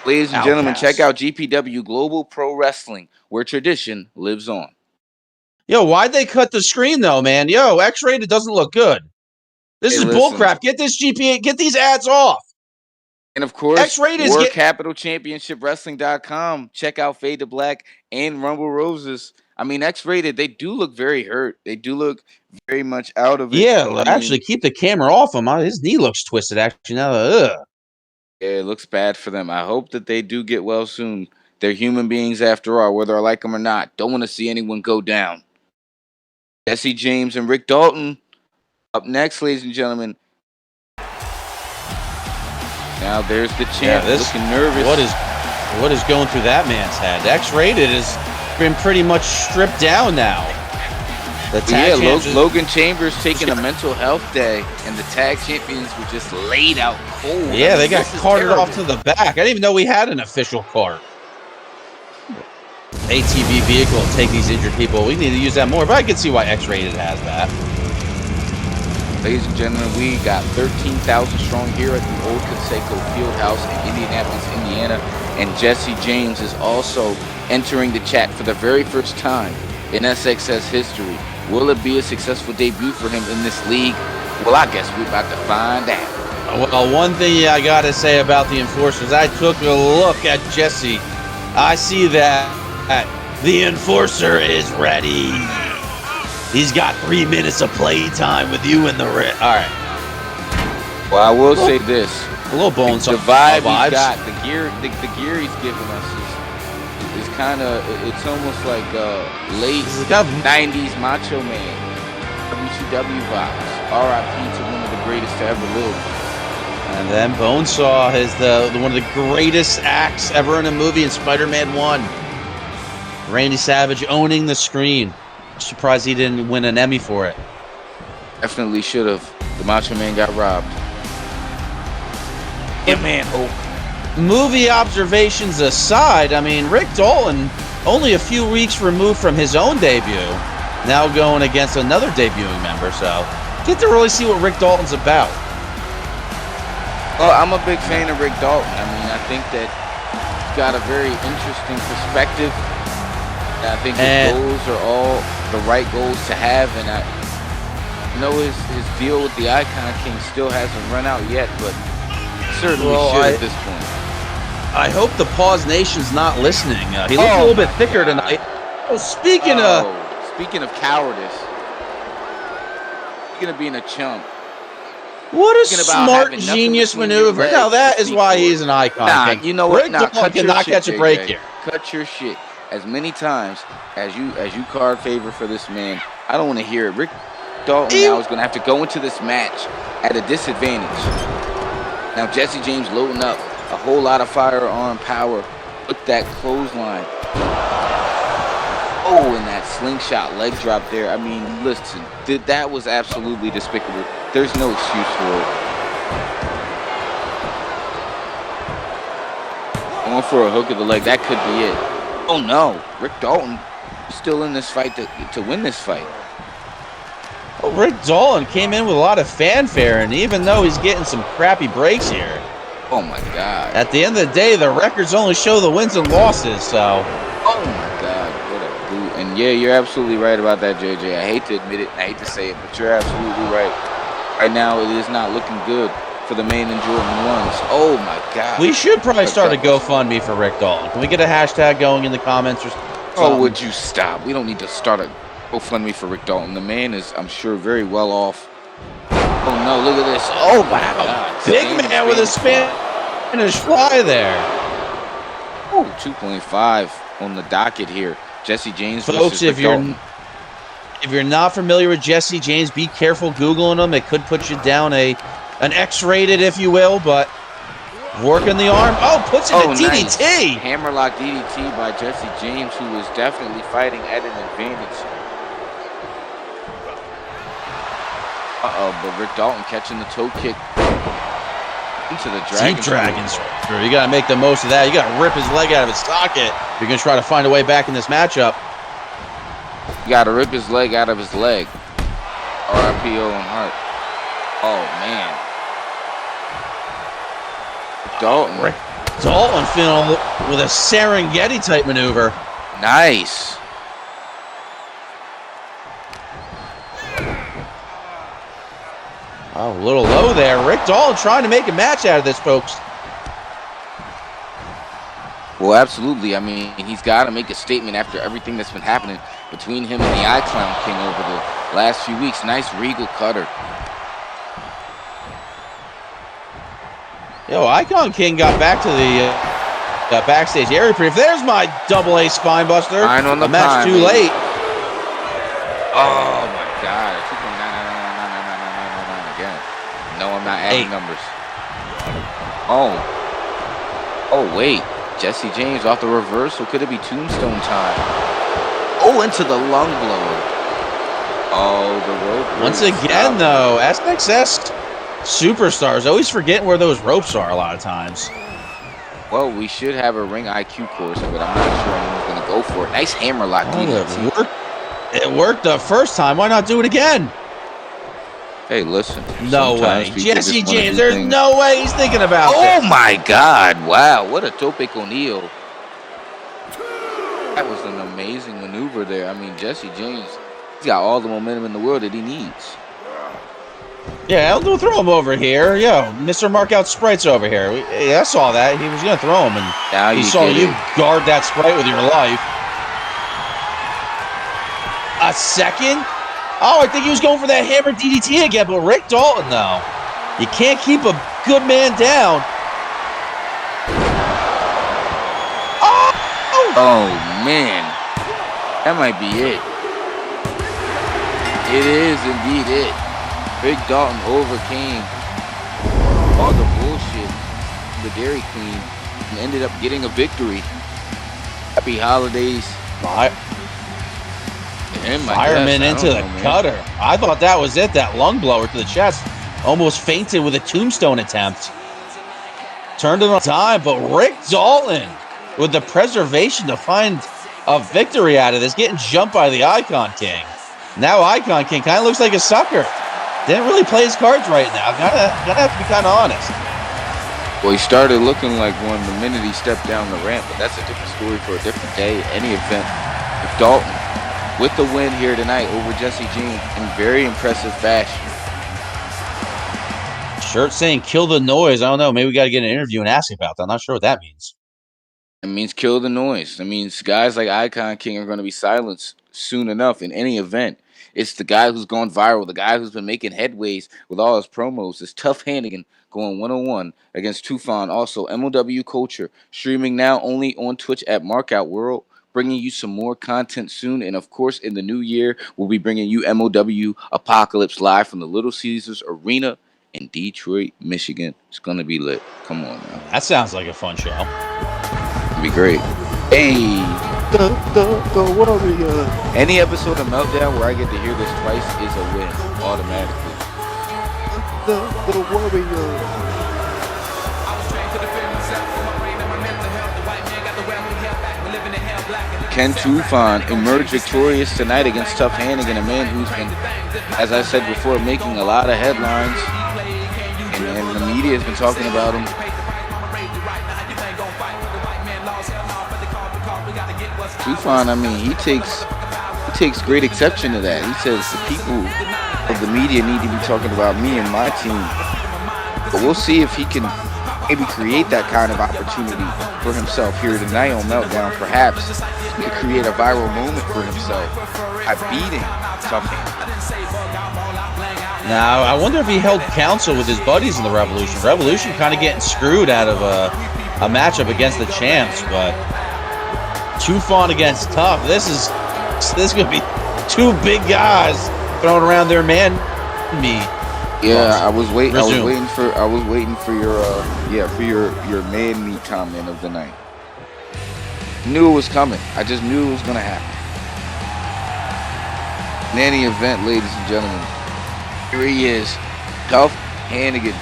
Ladies and gentlemen, check out GPW Global Pro Wrestling, where tradition lives on. Yo, why'd they cut the screen though, man? Yo, X-Rated doesn't look good. This is bullcrap. Get this get these ads off. And of course, X-Rated War Capital Championship Wrestling.com. Check out Fade to Black and Rumble Roses. I mean, X-Rated, they do look very hurt. They do look very much out of it. Yeah, actually, keep the camera off him. His knee looks twisted, actually. Now, yeah, it looks bad for them. I hope that they do get well soon. They're human beings after all, whether I like them or not. Don't want to see anyone go down. Jesse James and Rick Dalton up next, ladies and gentlemen. Now there's the champ looking nervous. What is going through that man's head? X-Rated has been pretty much stripped down now. Logan Chambers taking a mental health day, and the tag champions were just laid out cold. Yeah, they got carted off to the back. I didn't even know we had an official cart. ATV vehicle to take these injured people. We need to use that more, but I can see why X-Rated has that. Ladies and gentlemen, we got 13,000 strong here at the old Conseco Fieldhouse in Indianapolis, Indiana, and Jesse James is also entering the chat for the very first time in SXS history. Will it be a successful debut for him in this league? Well, I guess we're about to find out. Well, one thing I got to say about the Enforcers, I took a look at Jesse. I see that the Enforcer is ready. He's got 3 minutes of play time with you in the ring. All right. Well, I will say this. A little bones. The vibe he's got, the gear he's giving us is kind of, it's almost like late 90s Macho Man, WCW vibes. R.I.P. to one of the greatest to ever live. And then Bonesaw is one of the greatest acts ever in a movie in Spider-Man 1. Randy Savage owning the screen. Surprised he didn't win an Emmy for it. Definitely should have. The Macho Man got robbed. Yeah, man. Movie observations aside, I mean, Rick Dalton, only a few weeks removed from his own debut, now going against another debuting member, so get to really see what Rick Dalton's about. Well, I'm a big fan of Rick Dalton. I mean, I think that he's got a very interesting perspective. I think his goals are all the right goals to have, and I know his deal with the Icon King still hasn't run out yet, but certainly should at this point. I hope the Pause Nation's not listening. He looked a little bit thicker tonight. Oh, speaking of cowardice, speaking of being a chump. What a smart genius maneuver. Now that is why he's an icon. Nah, you know what? Rick Dalton cannot catch a break here. Cut your shit. As many times as you card favor for this man, I don't want to hear it. Rick Dalton now is going to have to go into this match at a disadvantage. Now Jesse James loading up a whole lot of firearm power with that clothesline. Oh, and that slingshot leg drop there. I mean, listen, that was absolutely despicable. There's no excuse for it. Going for a hook of the leg, that could be it. Oh no, Rick Dalton still in this fight to win this fight. Well, Rick Dalton came in with a lot of fanfare, and even though he's getting some crappy breaks here, oh my God. At the end of the day, the records only show the wins and losses, so. Oh my God, what a boot. And yeah, you're absolutely right about that, JJ. I hate to admit it, and I hate to say it, but you're absolutely right. Right now, it is not looking good for the man in Jordan 1s. Oh my God. We should probably start a GoFundMe for Rick Dalton. Can we get a hashtag going in the comments or something? Oh, would you stop? We don't need to start a GoFundMe for Rick Dalton. The man is, I'm sure, very well off. Oh no, look at this. Oh my God. Big man with a Spanish fly there. Oh, 2.5 on the docket here. Jesse James folks, if you're not familiar with Jesse James, be careful Googling him. It could put you down an X-rated, if you will, but working the arm. Oh, puts it in DDT. Nice. Hammerlock DDT by Jesse James, who is definitely fighting at an advantage. But Rick Dalton catching the toe kick into the dragon. Deep dragons. You got to make the most of that. You got to rip his leg out of his socket. You're going to try to find a way back in this matchup. You got to rip his leg out of his leg. R.I.P. Owen Hart. Oh, man. Dalton. Rick Dalton feeling with a Serengeti-type maneuver. Nice. Oh, a little low there. Rick Dalton trying to make a match out of this, folks. Well, absolutely. I mean, he's got to make a statement after everything that's been happening between him and the Icon King over the last few weeks. Nice regal cutter. Yo, Icon King got back to the backstage area. There's my AA spine buster. Fine on the match too late. Oh my God! 2.99999 again. No, I'm not adding numbers. Oh wait, Jesse James off the reversal. Could it be tombstone time? Oh, into the lung blower. Oh, the rope. Once again, though, SXS superstars always forgetting where those ropes are a lot of times. Well, we should have a ring IQ course, but I'm not sure anyone's going to go for it. Nice hammerlock DDT. It worked the first time. Why not do it again? Hey, listen. No way. Jesse James, there's no way he's thinking about it. Oh, my God. Wow. What a tope con heel. That was an amazing maneuver there. I mean, Jesse James, he's got all the momentum in the world that he needs. Yeah, don't throw him over here. Yo, Mr. Mark out Sprite's over here. I saw that. He was going to throw him, and now he saw you guard that Sprite with your life. A second? Oh, I think he was going for that hammer DDT again, but Rick Dalton, though. You can't keep a good man down. Oh, man. That might be it. It is indeed it. Rick Dalton overcame all the bullshit, the Dairy Queen, and ended up getting a victory. Happy holidays. Fireman into the cutter. I thought that was it, that lung blower to the chest. Almost fainted with a tombstone attempt. Turned it on time, but Rick Dalton with the preservation to find a victory out of this, getting jumped by the Icon King. Now Icon King kind of looks like a sucker. Didn't really play his cards right now. Gotta have to be kind of honest. Well, he started looking like one the minute he stepped down the ramp, but that's a different story for a different day. Any event. If Dalton, with the win here tonight over Jesse James in very impressive fashion. Shirt saying kill the noise. I don't know. Maybe we got to get an interview and ask about that. I'm not sure what that means. It means kill the noise. It means guys like Icon King are going to be silenced soon enough in any event. It's the guy who's gone viral, the guy who's been making headways with all his promos. It's Tough Hannigan going 101 against Tuofan. Also, MLW Culture streaming now only on Twitch at Markout World, bringing you some more content soon. And of course, in the new year, we'll be bringing you MLW Apocalypse live from the Little Caesars Arena in Detroit, Michigan. It's going to be lit. Come on now. That sounds like a fun show. It'll be great. Hey. The Warrior. Any episode of Meltdown where I get to hear this twice is a win, automatically. The Warrior. Can Tuofan emerge victorious tonight against Tough Hannigan, a man who's been, as I said before, making a lot of headlines, and the media has been talking about him. Tuofan, I mean, he takes great exception to that. He says the people of the media need to be talking about me and my team. But we'll see if he can maybe create that kind of opportunity for himself here tonight on Meltdown. Perhaps he could create a viral moment for himself by beating Tough Hannigan. Now, I wonder if he held counsel with his buddies in the Revolution. Revolution kind of getting screwed out of a matchup against the champs, but Tuofan against Tough. This is going to be two big guys throwing around their man meat. Yeah, I was waiting for your man meat comment of the night. Knew it was coming. I just knew it was going to happen. In any event, ladies and gentlemen, here he is, Tough Hannigan.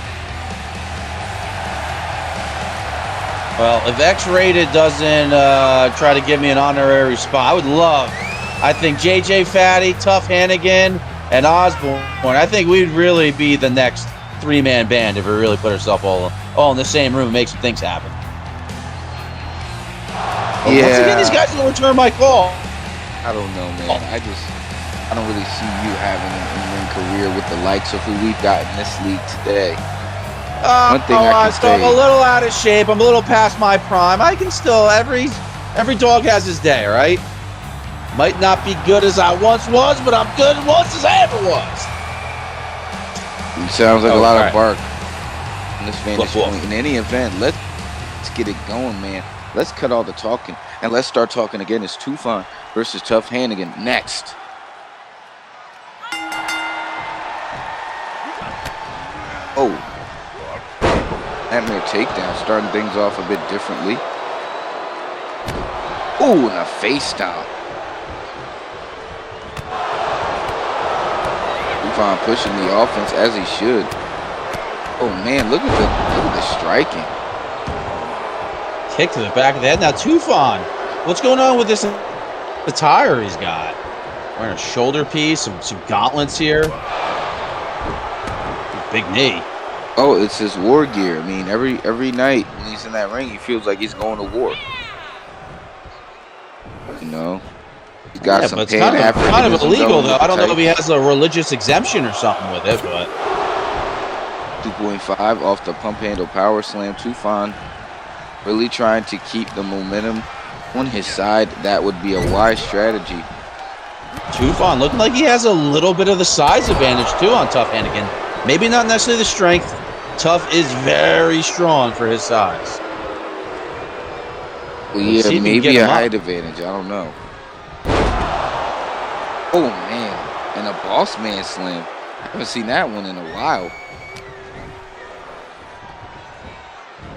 Well, if X-Rated doesn't try to give me an honorary spot, I would love. I think JJ Fatty, Tough Hannigan, and Osborn. I think we'd really be the next three-man band if we really put ourselves all in the same room and make some things happen. But once again, these guys will return my call. I don't know, man. I don't really see you having a ring career with the likes of who we've got in this league today. One thing I can say, I'm a little out of shape. I'm a little past my prime. I can still, every dog has his day, right? Might not be good as I once was, but I'm good once as I ever was. It sounds like a lot of bark in this vantage point. In any event, let's get it going, man. Let's cut all the talking and let's start talking again. It's Tuofan versus Tough Hannigan next. Oh, nightmare takedown, starting things off a bit differently. Ooh, and a face stomp. Tuofan pushing the offense as he should. Oh man, look at the striking. Kick to the back of the head. Now Tuofan, what's going on with this attire he's got? Wearing a shoulder piece, some gauntlets here. Big knee. Oh, it's his war gear. I mean, every night when he's in that ring, he feels like he's going to war. You know, he's got some but it's kind of illegal though. I don't know if he has a religious exemption or something with it, but 2.5 off the pump handle power slam. Tuofan really trying to keep the momentum on his side. That would be a wise strategy. Tuofan looking like he has a little bit of the size advantage too on Tough Hannigan. Maybe not necessarily the strength. Tough is very strong for his size. Well, yeah, maybe a height advantage. I don't know. Oh, man. And a boss man slam. I haven't seen that one in a while.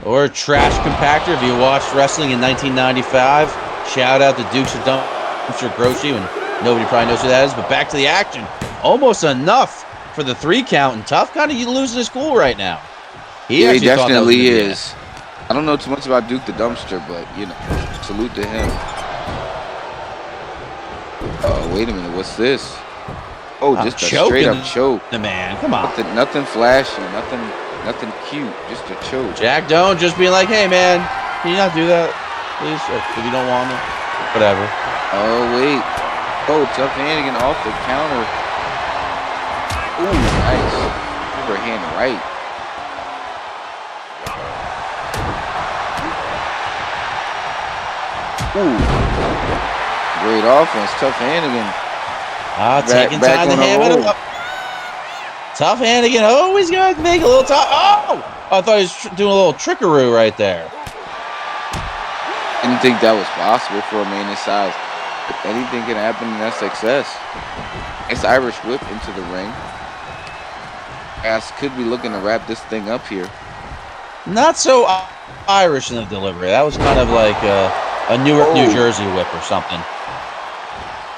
Or a trash compactor if you watched wrestling in 1995. Shout out to Dukes of Dumpster Grocery, when nobody probably knows who that is. But back to the action. Almost enough for the 3 count. And Tough kind of losing his cool right now. He definitely is. I don't know too much about Duke the Dumpster, but, you know, salute to him. Oh, wait a minute. What's this? Oh, just a straight-up choke. The man, come on. Nothing flashy, nothing cute, just a choke. Jack Doan just being like, hey, man, can you not do that, please? If you don't want to, whatever. Oh, wait. Oh, Tough Hannigan off the counter. Ooh, nice. Overhand right. Ooh. Great offense. Tough Hannigan. Taking time to ham it up. Tough Hannigan always got to make a little time. Oh! I thought he was doing a little trickaroo right there. Didn't think that was possible for a man his size. But anything can happen in SXS. It's Irish whip into the ring. Ass could be looking to wrap this thing up here. Not so Irish in the delivery. That was kind of like a Newark, New Jersey whip or something.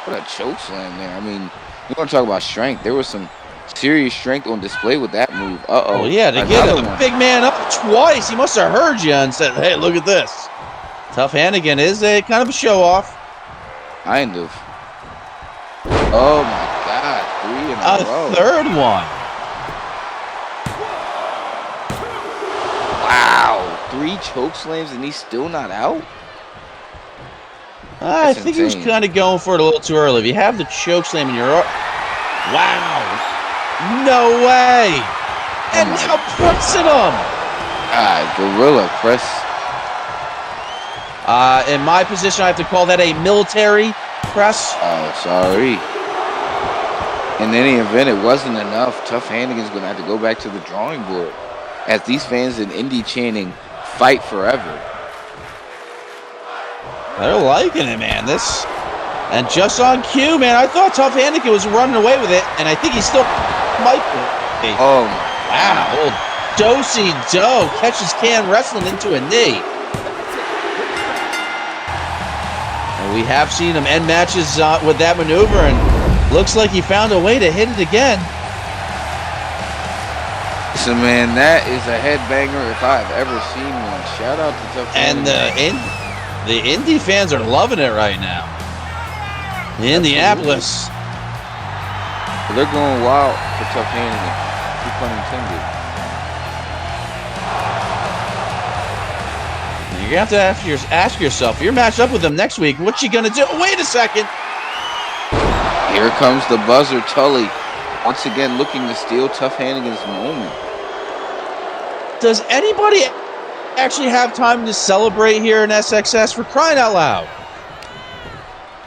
What a choke slam there. I mean, you want to talk about strength. There was some serious strength on display with that move. Uh-oh. Well, yeah, to get a big man up twice. He must have heard you and said, hey, look at this. Tough Hannigan is a kind of a show-off. Kind of. Oh, my God. 3 in a row. A third one. Wow. 3 choke slams and he's still not out? I think he was kind of going for it a little too early. If you have the choke slam in your... Wow. No way. And now pressing him. Gorilla press. In my position, I have to call that a military press. Oh, sorry. In any event, it wasn't enough. Tough Hannigan's going to have to go back to the drawing board as these fans in Indy chanting, fight forever. They're liking it, man. And just on cue, man, I thought Tough Hannigan was running away with it, and I think he still might be. Oh, wow. Old Do-si-do catches Can wrestling into a knee. And we have seen him end matches with that maneuver, and looks like he found a way to hit it again. So, man, that is a headbanger if I've ever seen one. Shout out to Tough Hannigan. And the Indy fans are loving it right now. Indianapolis. They're going wild for Tough Hannigan. Too pun intended. You're going to have to ask yourself, if you're matched up with them next week, what's you going to do? Wait a second. Here comes the buzzer, Tully. Once again looking to steal Tough Hannigan's moment. Does anybody actually have time to celebrate here in SXS, for crying out loud?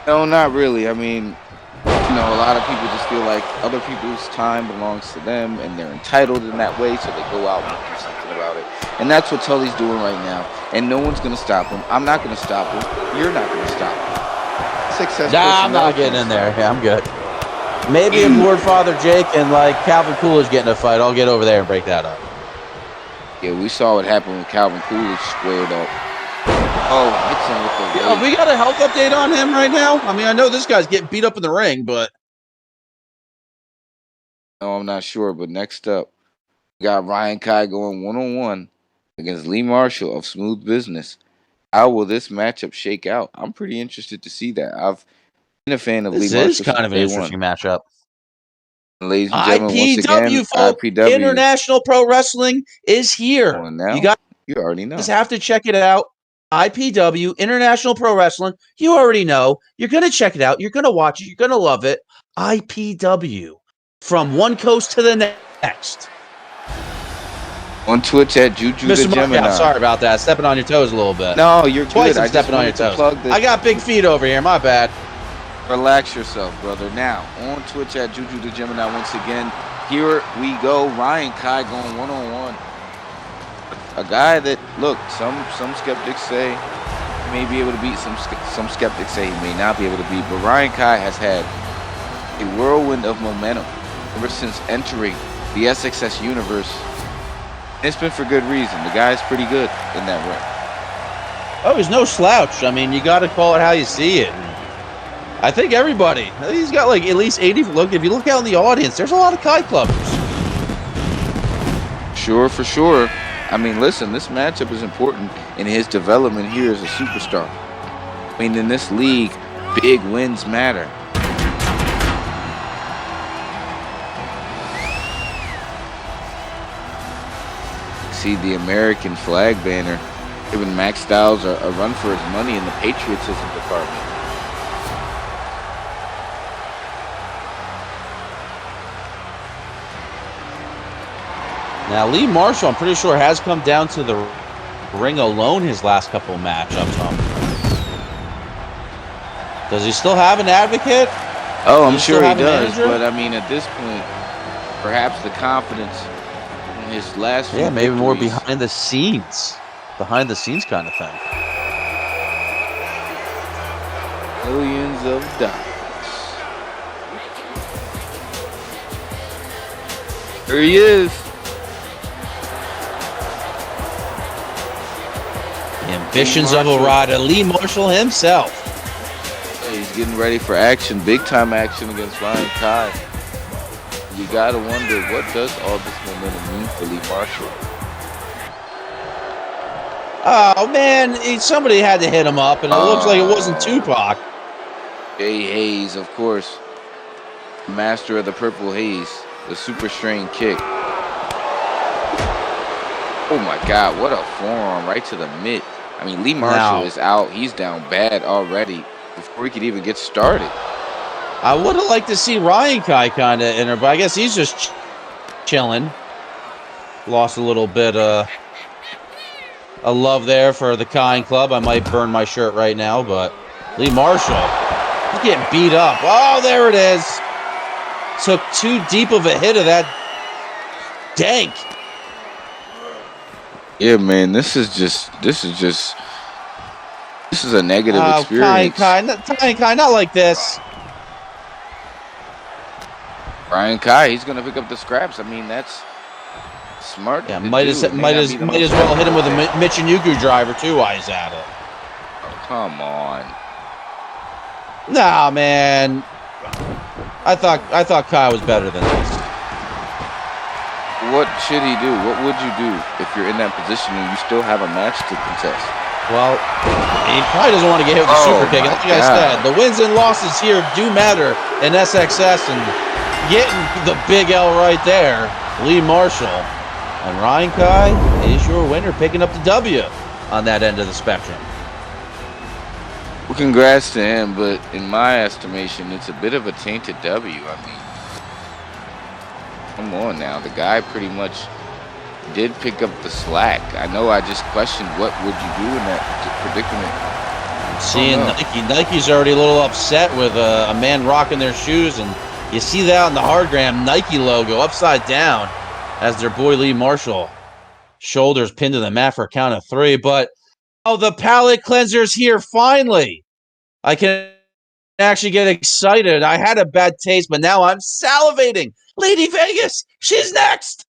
No, not really. I mean, you know, a lot of people just feel like other people's time belongs to them and they're entitled in that way, so they go out and do something about it. And that's what Tully's doing right now. And no one's going to stop him. I'm not going to stop him. You're not going to stop him. SXS. Nah, I'm not getting in there. Yeah, I'm good. Maybe if Lord Father Jake and like Calvin Coolidge get in a fight, I'll get over there and break that up. Yeah, we saw what happened when Calvin Coolidge squared up. Oh, hits him with the weight. We got a health update on him right now? I mean, I know this guy's getting beat up in the ring, but... No, I'm not sure, but next up, we got Ryan Kai going one-on-one against Lee Marshall of Smooth Business. How will this matchup shake out? I'm pretty interested to see that. I've been a fan of Lee Marshall. This is kind of an interesting matchup. Ladies and gentlemen, once again, folks, IPW. International Pro Wrestling is here. You already know. Just have to check it out. IPW, International Pro Wrestling. You already know. You're going to check it out. You're going to watch it. You're going to love it. IPW. From one coast to the next. On Twitch at Juju the Gemini. Sorry about that. Stepping on your toes a little bit. No, you're Twice good. I'm stepping on your toes. I got big feet over here. My bad. Relax yourself, brother. Now, on Twitch at Juju the Gemini once again. Here we go. Ryan Kai going one-on-one. A guy that, look, some skeptics say he may be able to beat. Some skeptics say he may not be able to beat. But Ryan Kai has had a whirlwind of momentum ever since entering the SXS universe. It's been for good reason. The guy's pretty good in that ring. Oh, he's no slouch. I mean, you got to call it how you see it. I think everybody. He's got like at least 80. Look, if you look out in the audience, there's a lot of Kai clubbers. Sure, for sure. I mean, listen, this matchup is important in his development here as a superstar. I mean, in this league, big wins matter. See the American flag banner giving Max Styles a run for his money in the patriotism department. Now, Lee Marshall, I'm pretty sure, has come down to the ring alone his last couple matchups. Does he still have an advocate? Oh, I'm sure he does. But, I mean, at this point, perhaps the confidence in his last few maybe victories. more behind the scenes kind of thing. Millions of dollars. There he is. The ambitions of a rider, Lee Marshall himself. He's getting ready for action, big time action against Ryan Kai. You gotta wonder, what does all this momentum mean for Lee Marshall? Oh man, somebody had to hit him up, and it looks like it wasn't Tupac. Jay Hayes, of course, master of the purple haze, the super strain kick. Oh my God, what a forearm right to the mitt. I mean, Lee Marshall is out. He's down bad already before he could even get started. I would have liked to see Ryan Kai kind of enter, but I guess he's just chilling. Lost a little bit of love there for the Kai Club. I might burn my shirt right now, but Lee Marshall, he's getting beat up. Oh, there it is. Took too deep of a hit of that dank. Yeah, man, this is a negative experience. Kai, not like this. Ryan Kai, he's gonna pick up the scraps. I mean, that's smart. Yeah, might as well hit him with a Michinoku driver too while he's at it. Oh, come on. Nah, man. I thought Kai was better than this. What should he do? What would you do if you're in that position and you still have a match to contest? Well, he probably doesn't want to get hit with the super kick. Like I said, the wins and losses here do matter in SXS, and getting the big L right there, Lee Marshall. And Ryan Kai is your winner, picking up the W on that end of the spectrum. Well, congrats to him, but in my estimation, it's a bit of a tainted W. I mean, come on now. The guy pretty much did pick up the slack. I know I just questioned what would you do in that predicament. Seeing Nike's already a little upset with a man rocking their shoes, and you see that on the hardgram Nike logo upside down as their boy Lee Marshall. Shoulders pinned to the mat for a count of 3, but the palate cleanser's here finally. I can actually get excited. I had a bad taste, but now I'm salivating. Lady Vegas, she's next.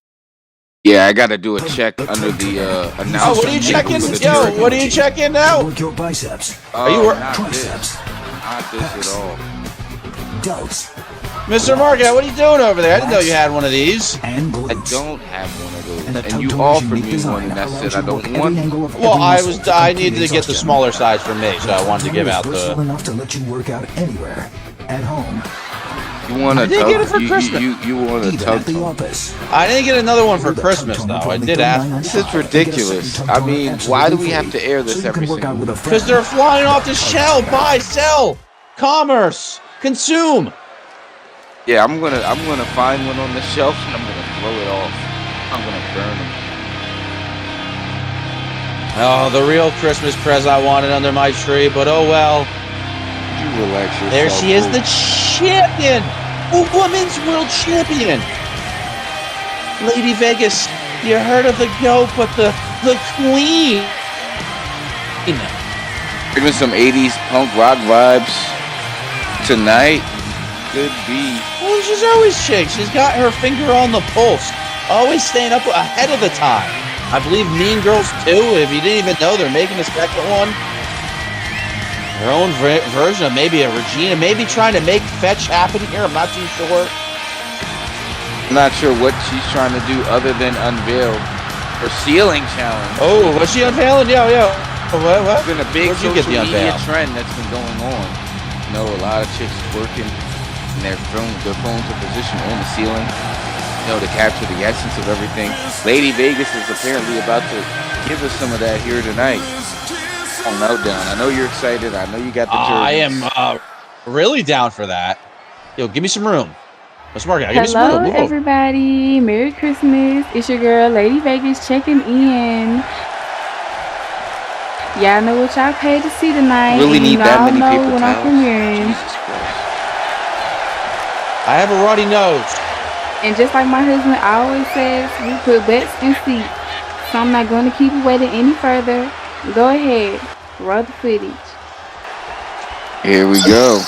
Yeah, I got to do a check under the announcement. Oh, what are you checking? Yo, what are you checking now? Work your biceps. Are you triceps? Not this at all. Delts. Mr. Marquette, what are you doing over there? I didn't know you had one of these. And I don't have one of those. And you offered me one, and I said I don't want one. Well, I needed to get the smaller size for me, so I wanted to give out the... enough to let you work out anywhere. At home. You want to get it for Christmas. You want to tug the office. I didn't get another one for Christmas, though. I did ask. This is ridiculous. I mean, why do we have to air this every single week? Because they're flying off the shelf. Buy, sell, commerce, consume. Yeah, I'm gonna find one on the shelf and I'm gonna throw it off. I'm gonna burn them. Oh, the real Christmas present I wanted under my tree, but oh well. You relax yourself. There she is, the champion! A women's world champion! Lady Vegas, you heard of the goat, but the queen! Giving some 80s punk rock vibes tonight. Could be. Well, she's always chick. She's got her finger on the pulse. Always staying up ahead of the time. I believe Mean Girls 2, if you didn't even know, they're making a second one. Her own version of maybe a Regina, maybe trying to make fetch happen here. I'm not too sure. I'm not sure what she's trying to do other than unveil her ceiling challenge. Oh, what's she unveiling? Yeah. What? It's been a big social media unveil? trend that's been going on. You know, a lot of chicks working and they're thrown to position on the ceiling, you know, to capture the essence of everything. Lady Vegas is apparently about to give us some of that here tonight on Meltdown. I know you're excited. I know you got the jerseys. I am really down for that. Yo, give me some room. Let's mark it. Give me some room. Hello, everybody. Merry Christmas. It's your girl, Lady Vegas, checking in. Y'all know what y'all paid to see tonight. Really need that many paper when I'm towels. premiering. Jesus Christ. I have a runny nose. And just like my husband always says, we put butts in seats. So I'm not going to keep you waiting any further. Go ahead. Roll the footage. Here we go.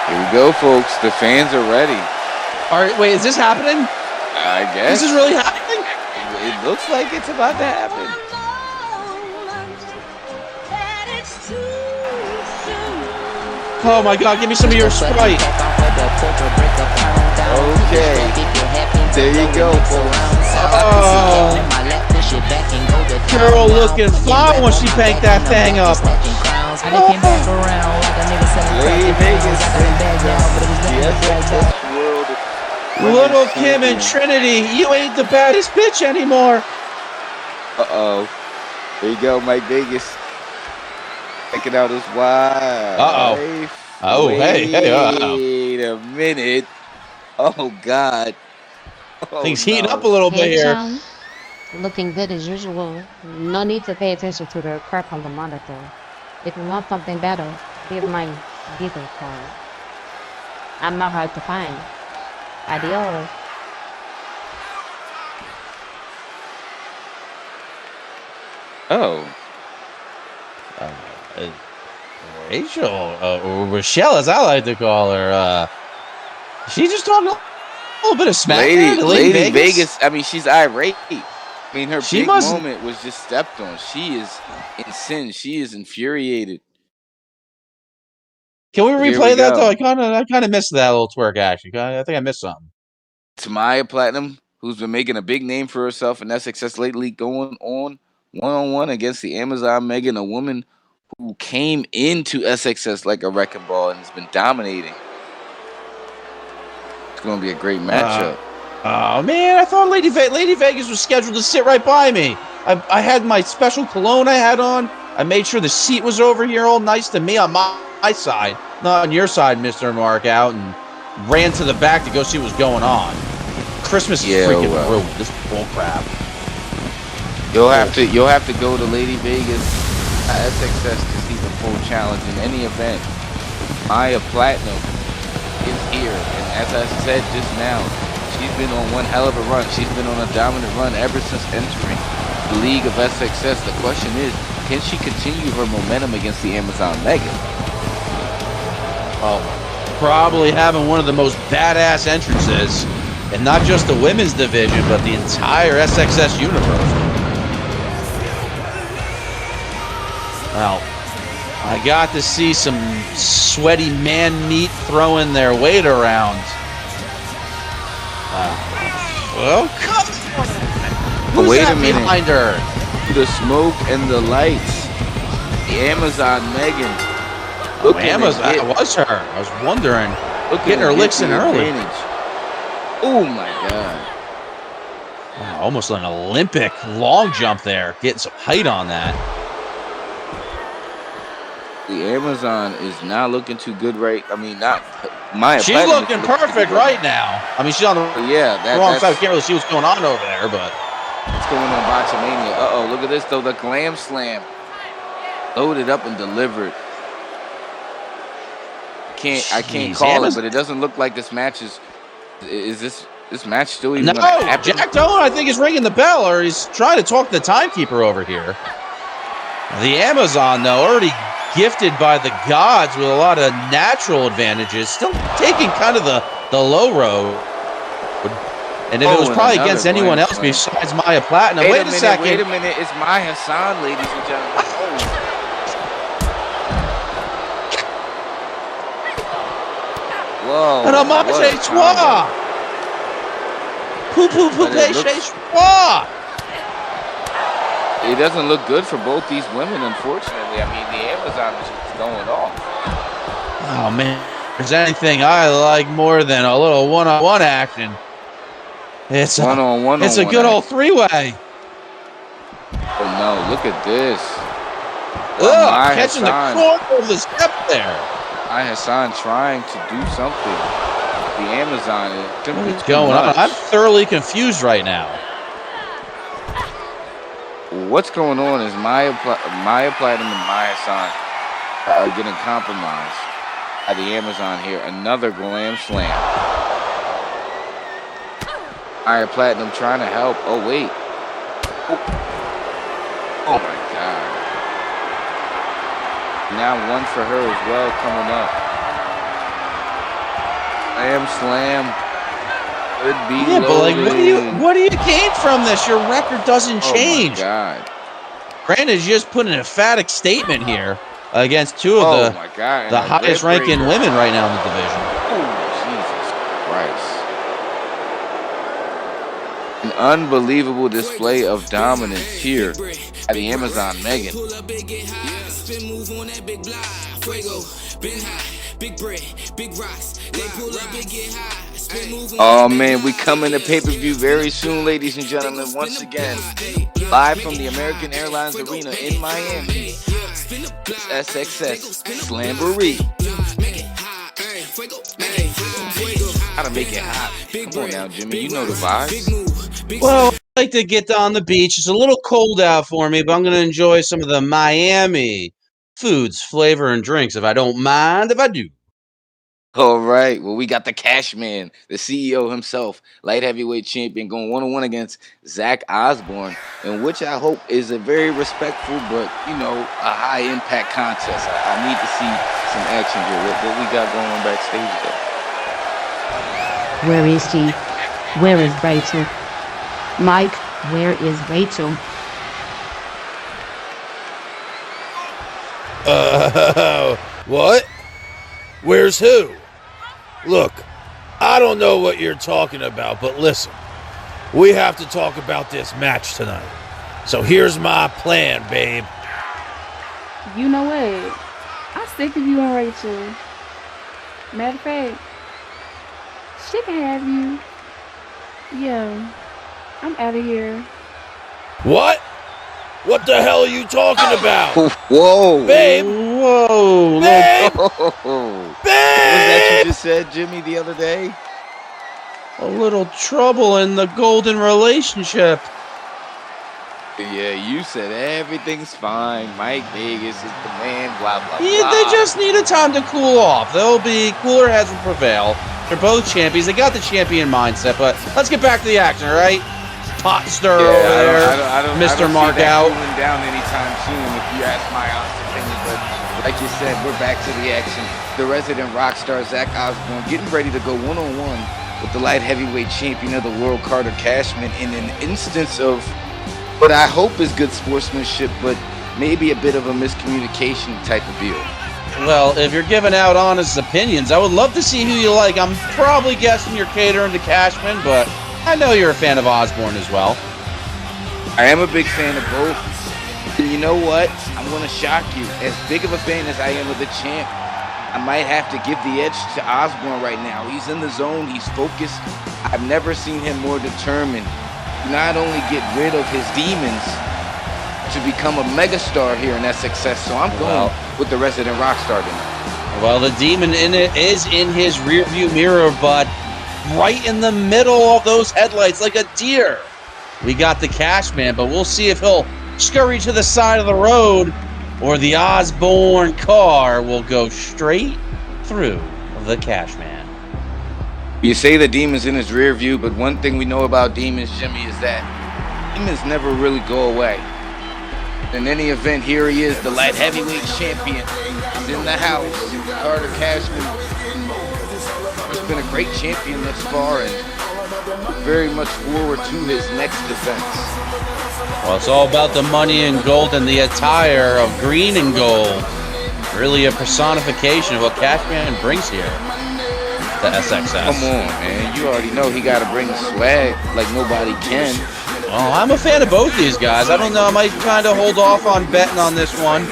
Here we go, folks. The fans are ready. All right, wait, is this happening? I guess. This is really happening? It looks like it's about to happen. Oh my God, give me some of your Sprite. Okay. There you go, folks. Oh. Girl looking fine when she banked that thing up. Lady Vegas. Little Kim and Trinity, you ain't the baddest bitch anymore. Uh-oh. There you go, Mike Vegas. Checking out his wife. Uh-oh. Oh, hey. Wait a minute. Oh, God. Oh, Things heating up a little bit here. Shawn, looking good as usual. No need to pay attention to the crap on the monitor. If you want something better, here's my detail card. I'm not hard to find. Adios. Oh. Rachel, or Rochelle, as I like to call her, she just talking a little bit of smack. Lady Vegas, I mean, she's irate. I mean, her big must... moment was just stepped on. She is in sin. She is infuriated. Can we replay that though? I kind of missed that little twerk action. I think I missed something. Miyah Platinum, who's been making a big name for herself in SXS lately, going on one-on-one against the Amazon Megan, a woman who came into SXS like a wrecking ball and has been dominating. It's going to be a great matchup. Oh man, I thought Lady Vegas was scheduled to sit right by me. I had my special cologne I had on. I made sure the seat was over here all nice to me on my side, not on your side, Mr. Mark, out and ran to the back to go see what's going on. Christmas is freaking ruined. This bull crap. You'll have to go to Lady Vegas SXS to see the full challenge. In any event, Miyah Platinum is here, and as I said just now, she's been on one hell of a run. She's been on a dominant run ever since entering the League of SXS. The question is, can she continue her momentum against the Amazon Megan? Well, probably having one of the most badass entrances, and not just the women's division, but the entire SXS universe. Well, I got to see some sweaty man meat throwing their weight around. Well, come on. Who's Wait that a minute. behind her? The smoke and the lights. The Amazon Megan. Amazon, that was her. I was wondering. Getting her licks in early. Oh my God. Wow, almost an Olympic long jump there. Getting some height on that. The Amazon is not looking too good, right? I mean, not Miyah. She's looking perfect right now. I mean, she's on the wrong side. We can't really see what's going on over there, but going on Botchamania. Uh-oh, look at this, though. The Glam Slam. Loaded up and delivered. I can't call it, but it doesn't look like this match is this match still even going to happen? Jack Dalton, I think, is ringing the bell, or he's trying to talk to the timekeeper over here. The Amazon, though, already gifted by the gods with a lot of natural advantages, still taking kind of the low road. And if it was probably against anyone else besides Miyah Platinum. Wait a second. Wait a minute. It's Miyah San, ladies and gentlemen. Whoa. And a marche trois. Poupée. It doesn't look good for both these women, unfortunately. I mean, the Amazon is just going off. Oh, man. If there's anything I like more than a little one-on-one action, it's a good old three-way. Oh, no. Look at this. Catching the corner of the step there. Miyah San trying to do something. The Amazon is simply What's going on? I'm thoroughly confused right now. What's going on is Miyah Platinum and Miyah San are getting compromised by the Amazon here. Another Glam Slam. Miyah Platinum trying to help. Oh, wait. Oh my God. Now one for her as well coming up. Slam. Could be but like, what do you gain from this? Your record doesn't change. Oh my God. Granted, you just put an emphatic statement here against two of the highest ranking women right now in the division. Oh, Jesus Christ. An unbelievable display of dominance here at the Amazon Megan. Oh man, we coming to pay-per-view very soon, ladies and gentlemen. Once again, live from the American Airlines Arena in Miami. SXS Slamboree. Gotta make it hot. Come on now, Jimmy. You know the vibes. Well, I like to get on the beach. It's a little cold out for me, but I'm going to enjoy some of the Miami foods, flavor, and drinks, if I don't mind if I do. All right. Well, we got the Cashman, the CEO himself, light heavyweight champion, going one-on-one against Zack Osborn, in which I hope is a very respectful but, a high-impact contest. I need to see some action here. What we got going on backstage there? Where is he? Where is Rachel? Mike, where is Rachel? What? Where's who? Look, I don't know what you're talking about, but listen, we have to talk about this match tonight. So here's my plan, babe. You know what? I'm sick of you and Rachel. Matter of fact, she can have you. Yeah, I'm out of here. What? What the hell are you talking about? Whoa. Babe. Whoa. Babe. Babe. What was that you just said, Jimmy, the other day? A little trouble in the golden relationship. Yeah, you said everything's fine. Mike Vegas is the man, blah, blah, blah. Yeah, they just need a time to cool off. They'll be cooler heads will prevail. They're both champions. They got the champion mindset, but let's get back to the action, all right? Pot stir over there. I don't Mr. Mark see that out. cooling down anytime soon, if you ask my honest opinion. But like you said, we're back to the action. The resident rock star, Zack Osborn, getting ready to go one-on-one with the light heavyweight champion of the world, Carter Cashman, in an instance of what I hope is good sportsmanship, but maybe a bit of a miscommunication type of deal. Well, if you're giving out honest opinions, I would love to see who you like. I'm probably guessing you're catering to Cashman, but I know you're a fan of Osborn as well. I am a big fan of both. And you know what? I'm going to shock you. As big of a fan as I am of the champ, I might have to give the edge to Osborn right now. He's in the zone. He's focused. I've never seen him more determined to not only get rid of his demons, to become a megastar here in SXS. So I'm going with the resident rock star tonight. Well, the demon in it is in his rearview mirror, but right in the middle of those headlights, like a deer we got the Cashman, but we'll see if he'll scurry to the side of the road or the Osborn car will go straight through the Cashman. You say the Demon's in his rear view, but one thing we know about Demons, Jimmy, is that Demons never really go away. In any event, here he is, the light heavyweight champion. He's in the house. Carter Cashman has been a great champion thus far, and very much forward to his next defense. Well, it's all about the money and gold and the attire of green and gold. Really a personification of what Cashman brings here to SXS. Come on, man. You already know he got to bring the swag like nobody can. Oh, I'm a fan of both these guys. I don't know. I might kind of hold off on betting on this one.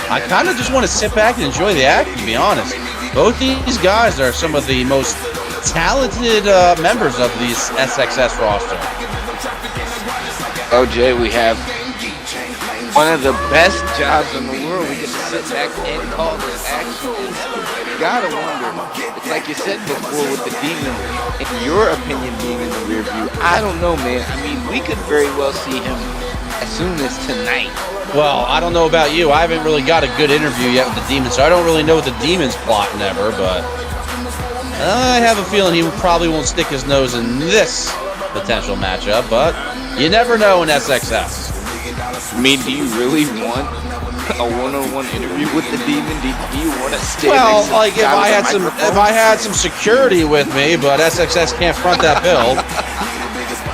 I kind of just want to sit back and enjoy the act, to be honest. Both these guys are some of the most talented members of these SXS roster. OJ, we have one of the best jobs in the world. We get to sit back and call this action. You gotta wonder, like you said before with the Demon, in your opinion being in the rear view, I don't know, man. I mean, we could very well see him as soon as tonight. Well, I don't know about you. I haven't really got a good interview yet with the Demon, so I don't really know what the Demon's plotting ever, but I have a feeling he probably won't stick his nose in this potential matchup, but you never know in SXS. I mean, do you really want a one-on-one interview with the Demon? Do you want to stay Well, next to like if I had some security with me, but SXS can't front that bill.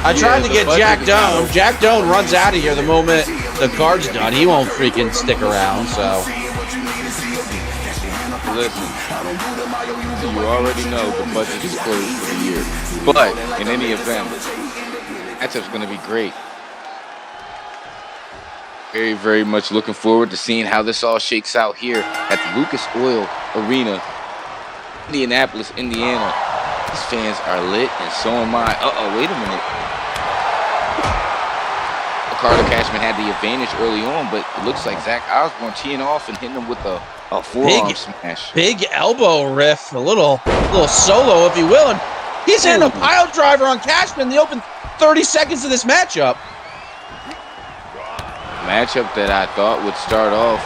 I tried to get Jack Doan. Jack Doan runs out of here the moment the card's done. He won't freaking stick around, so. Listen, you already know the budget is closed for the year. But in any event, matchup's going to be great. Very, very much looking forward to seeing how this all shakes out here at the Lucas Oil Arena, Indianapolis, Indiana. These fans are lit, and so am I. Wait a minute. Carter Cashman had the advantage early on, but it looks like Zack Osborn teeing off and hitting him with a forearm smash. Big elbow riff, a little solo, if you will. And he's hitting a pile driver on Cashman in the open 30 seconds of this matchup. Matchup that I thought would start off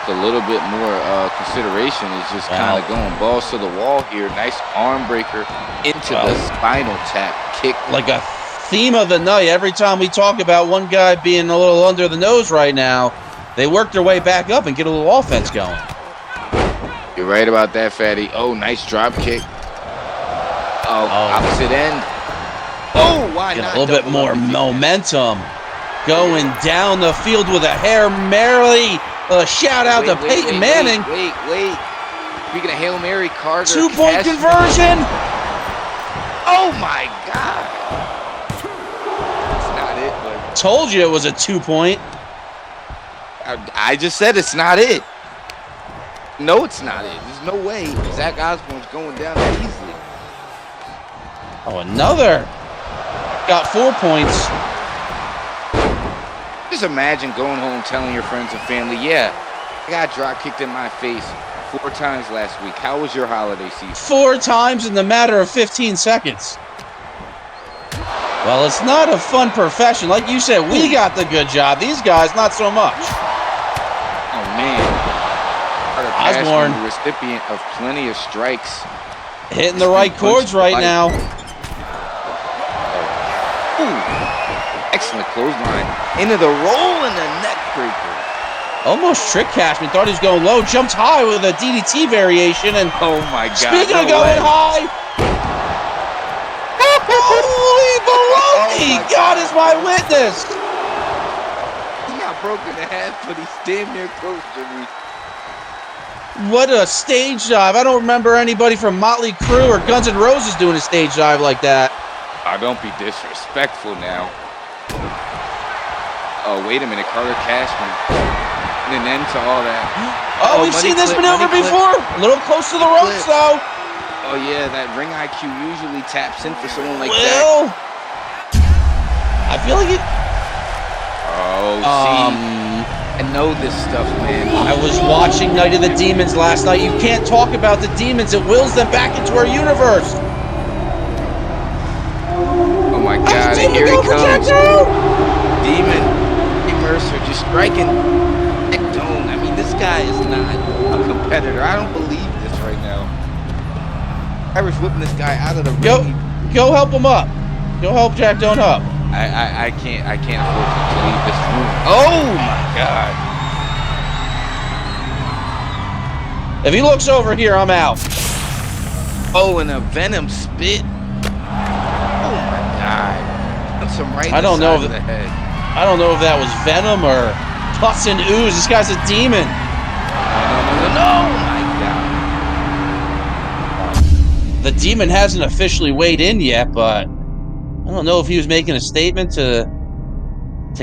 with a little bit more consideration is just kind of going balls to the wall here. Nice arm breaker into the spinal tap kick. Like a theme of the night. Every time we talk about one guy being a little under the nose right now, they work their way back up and get a little offense going. You're right about that, Fatty. Oh, nice drop kick. Opposite end. Oh, why not? A little bit more momentum. Going down the field with a Hail Mary. A shout out to Peyton Manning. Wait. Speaking of Hail Mary, Carter. 2-point conversion. Oh my God. That's not it, but told you it was a 2-point. I just said it's not it. No, it's not it. There's no way Zack Osborn's going down that easily. Oh, another. Got 4 points. Just imagine going home telling your friends and family, yeah, I got drop kicked in my face 4 times last week. How was your holiday season? 4 times in the matter of 15 seconds. Well, it's not a fun profession. Like you said, we got the good job. These guys, not so much. Oh, man. Osborn, the recipient of plenty of strikes. Hitting the right chords right now. Excellent clothesline. Into the roll and the neck breaker. Almost tricked Cashman. Thought he was going low. Jumped high with a DDT variation. And oh my God. Speaking of going high. Holy baloney. God is my witness. He's not broken in half, but he's damn near close, Jimmy. What a stage dive. I don't remember anybody from Motley Crue or Guns N' Roses doing a stage dive like that. Oh, don't be disrespectful now. Oh, wait a minute. Carter Cashman. And an end to all that. Oh, we've seen this maneuver before. A little close to the ropes, though. Oh, yeah. That ring IQ usually taps in for someone like that. I feel like it... Oh, see. I know this stuff, man. I was watching Night of the Demons last night. You can't talk about the demons. It wills them back into our universe. Oh, my God. got it. Here he comes. Demon. Hey, Mercer just striking. I mean, this guy is not a competitor. I don't believe this right now. Irish whipping this guy out of the ring. Go help him up. Go help Jack Doan up. I can't afford to leave this room. Oh my God. If he looks over here, I'm out. Oh, and a venom spit. Oh my God. That's some right I don't know of the head. I don't know if that was venom or pus and ooze. This guy's a demon. No, my God. The demon hasn't officially weighed in yet, but I don't know if he was making a statement to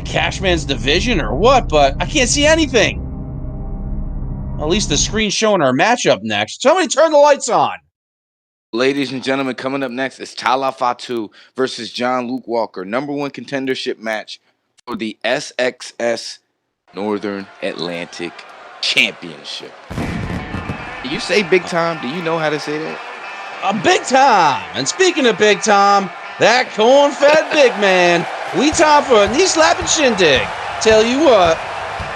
Cashman's division or what, but I can't see anything. At least the screen's showing our matchup next. Somebody turn the lights on. Ladies and gentlemen, coming up next is Tala Fatu versus John Luke Walker. #1 contendership match for the SXS Northern Atlantic Championship. Do you say big time? Do you know how to say that? Big time. And speaking of big time, that corn-fed big man, we time for a knee-slapping shindig. Tell you what,